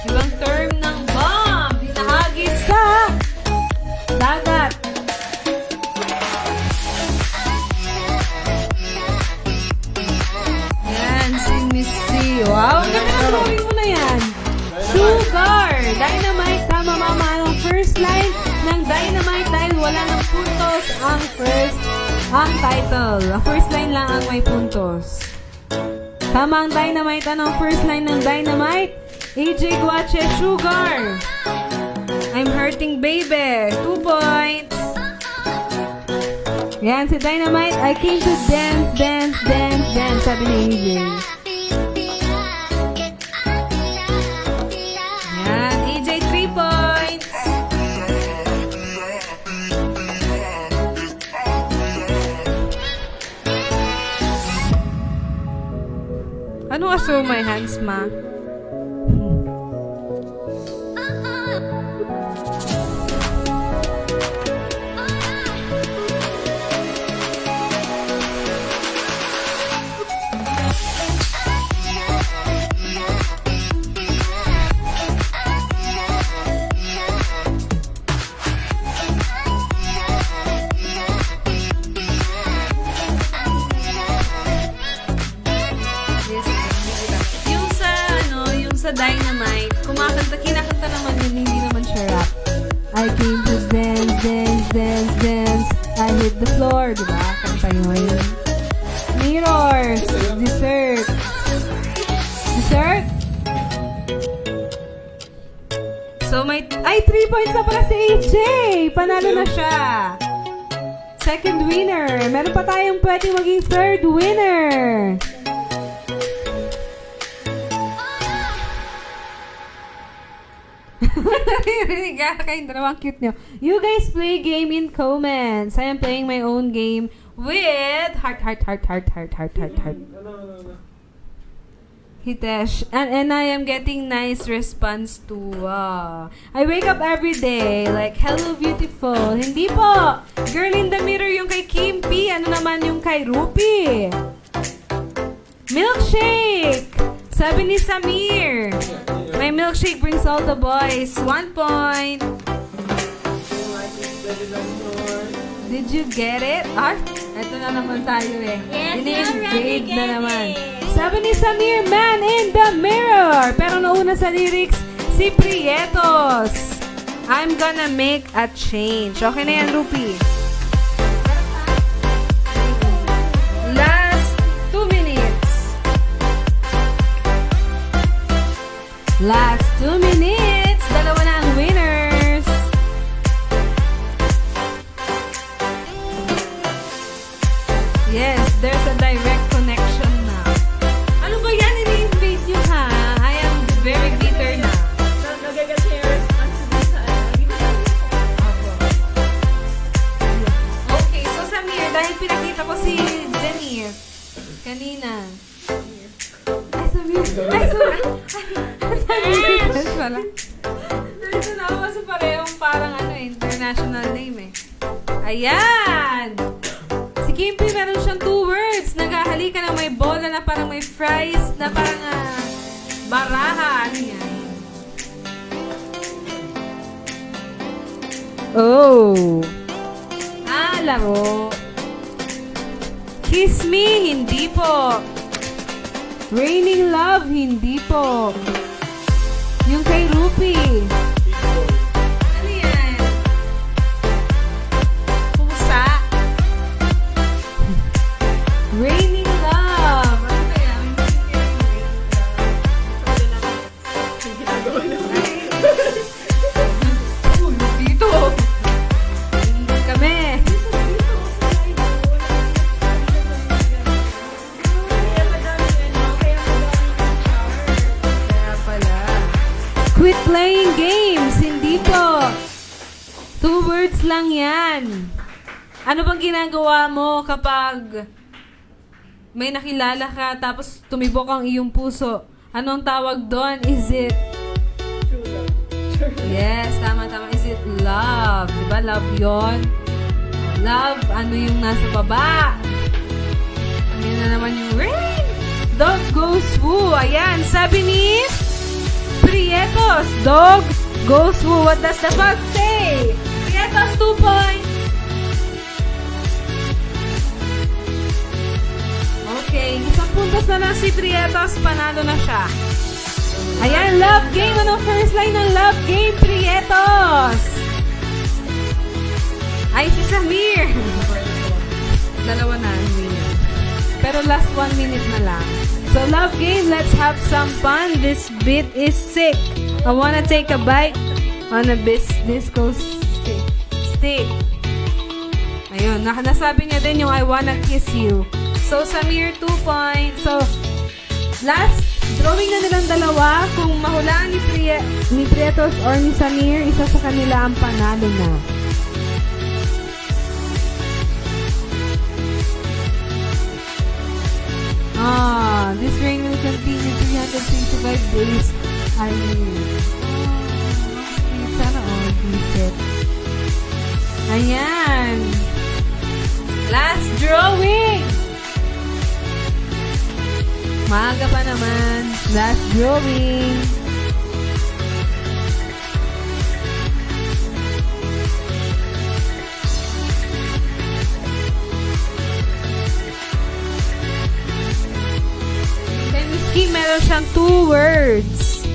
Ibang term ng bomb. Hinahagis sa dagat. Yan, si Miss C. Wow, ang ganda ng drawing mo na yan. Sugar! Dynamite, tama mama. Anong first line ng Dynamite dahil wala ng puntos ang title. Ang first line lang ang may puntos. Tama ang Dynamite. Anong first line ng Dynamite? AJ Guache, Sugar. I'm hurting baby. 2 points. Yan, si Dynamite. I came to dance, dance, dance, dance. Sabi ni AJ. Yan, AJ 3 points. Ano ka show my hands, ma? Sa Dynamite, kinakanta naman yun, hindi naman siya rap. I came to dance, dance, dance, dance. I hit the floor, diba? Kanta yun. Mirrors, dessert. Dessert? So, 3 points na pala si AJ. Panalo na siya. Second winner. Meron pa tayong pwede maging third winner. Kayong dalawang cute nyo. You guys play game in comments. I am playing my own game with heart. Hitesh. And I am getting nice response to I wake up every day like, hello beautiful. Hindi po. Girl in the mirror yung kay Kim P. Ano naman yung kay Rupi? Milkshake. Sabi ni Samir. My milkshake brings all the boys. 1 point. Did you get it? Ito na naman tayo eh. Yes, ini-engage na naman. Sabi ni Samir, man in the mirror. Pero nauna sa lyrics, si Prietos. I'm gonna make a change. Okay na yan, Rupi. Last 2 minutes. Last 2 minutes. Dalawa na ang winners. Yes, there's a direct connection na. Ano ba yan? Ini-invade nyo ha? I am very bitter na. Okay, so Samir, dahil pinakita ko si Denise kanina. Ay, Samir. Ay, sorry. Samir pala. Dito na ako kasi parehong parang international name eh. Ayan! Si Kimpi meron siyang 2 words. Naghahalikan ng may bola na parang may fries na parang baraha. Ano yan? Oh! Laro. Kiss me, hindi po. Raining love, hindi po. Yung kay Rupi. Ano yan? Pusa. Raining love. Ano kaya? playing games. Hindi po. 2 words lang yan. Ano bang ginagawa mo kapag may nakilala ka tapos tumibok ang iyong puso? Anong tawag doon? Is it... Yes, tama. Is it love? Diba love yon? Love, ano yung nasa baba? Ano na naman yung rain? Dog goes woo. Ayan, sabi ni Prietos. Dog goes woo. What does the dog say? Prietos, 2 points. Okay, 1 puntos na lang si Prietos. Panalo na siya. Ayan, love game. Anong first line ng love game, Prietos? Ay, si Samir. Dalawa na ang winner. Pero last 1 minute na lang. So, love game, let's have some fun. This beat is sick. I wanna take a bite on a disco stick. Ayun, nasabi niya din yung I wanna kiss you. So, Samir, 2 points. So, last drawing na nilang dalawa. Kung mahulaan ni Prietos or ni Samir, isa sa kanila ang panalo na. This rain will continue 365 days. Sana all beat. Ayan. Last drawing. Maaga pa naman. Last drawing. Meron siyang 2 words.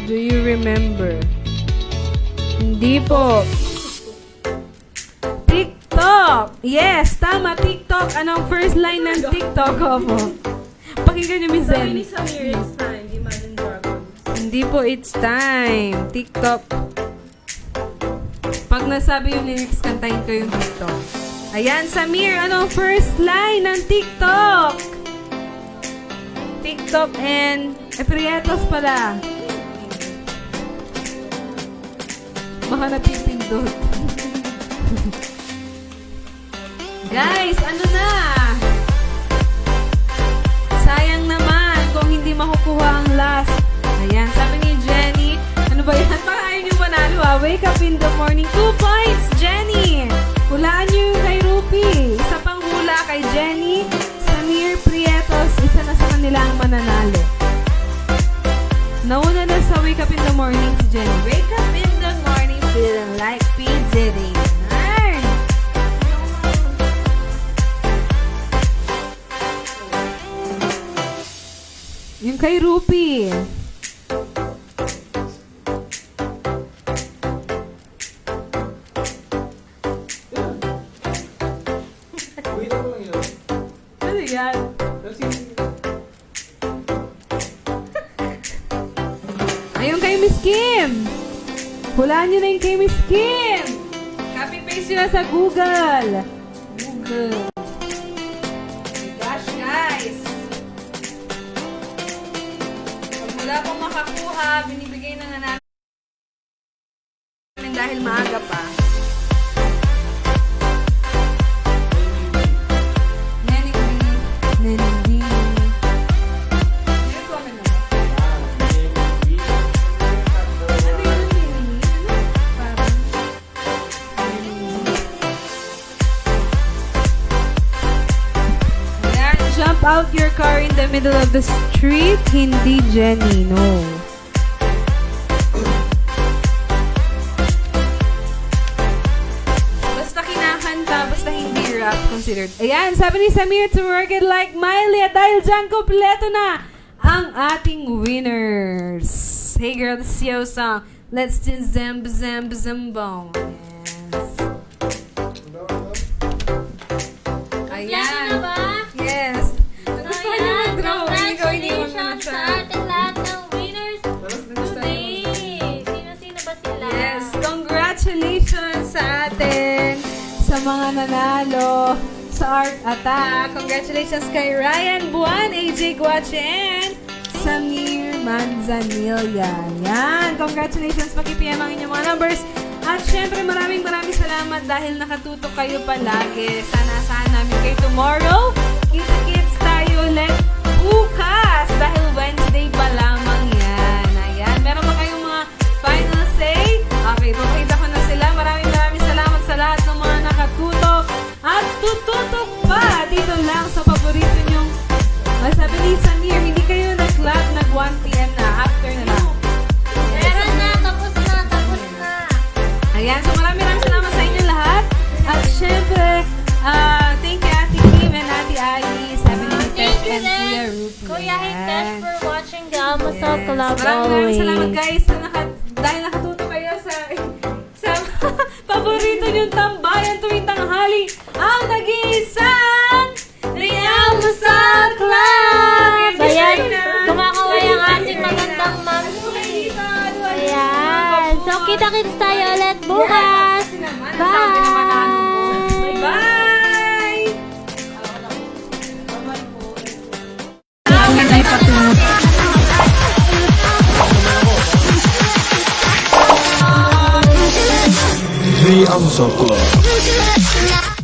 Do you remember? Hindi po. TikTok! Yes, tama, TikTok. Anong first line ng TikTok mo? Pakinggan niyo, Miss Zen. Hindi po, it's time. TikTok. Pag nasabi yung lyrics, kantahin ko yung TikTok. Ayan, Samir, anong first line ng TikTok? TikTok and Prietos pala. Baka napipindot. Guys, ano na? Sayang naman kung hindi makukuha ang last. Ayan, sabi ni Jenny, ano ba yan? Parang ayaw yung manalo ah. Wake up in the morning. 2 points, Jenny. Hulaan nyo yung kay Rupi. Isa pang hula kay Jenny. Samir, Prietos, isa na sa kanila ang mananalo. Nauna na sa wake up in the morning si Jenny. Wake up in the morning feeling like P. Diddy. Darn! Yung kay Rupi. Ayun kay Miss Kim. Hulaan nyo na yung kay Miss Kim. Copy-paste nyo na sa Google. Oh my gosh, guys. Pag wala pong makakuha, binibigay na nga namin dahil maaga pa. Out your car in the middle of the street, hindi Jenny, no. Basta kinakanta, basta hindi rap considered. Ayan, sabi ni Samir to work it like Miley. At dahil dyan, kompleto na ang ating winners. Hey girl, this is your song. Let's just zambong. Yes. Ayan. Yes. Congratulations sa ating lahat ng winners today. Sino-sino ba sila? Yes, congratulations sa atin sa mga nanalo sa Art Attack. Congratulations kay Ryan Buwan, AJ Guachen, Samir Manzanilla. Yan. Congratulations. Pag-PM ang inyong mga numbers. At syempre, maraming salamat dahil nakatutok kayo palagi. Sana namin kayo tomorrow. Kita-kits tayo ulit bukas dahil Wednesday pa lamang yan. Ayan. Meron ba kayong mga final say? Okay, papakita ko na sila. Maraming salamat sa lahat ng mga nakatutok. At tututok pa dito lang sa paborito nyong sabi ni Samir, hindi kayo nag-club, nag 1 p.m. na, after na lang. Meron na, tapos na. Ayan, so maraming salamat sa inyo lahat. At syempre, thank you Ate Kim and Ate Ali, Seven Thank you and Kuya Rupi. Kuya Hitesh for watching the Almusal Club Maraming always. salamat guys dahil nakatuto kayo sa paborito nyong tambayan tuwing tanghali, ang nag-iisang The Almusal Club! Ayan, kumakaway ang ating magandang ma'am. Ayan. So, kita-kits tayo ulit bukas. Bye! Bye! The Almusalers Club.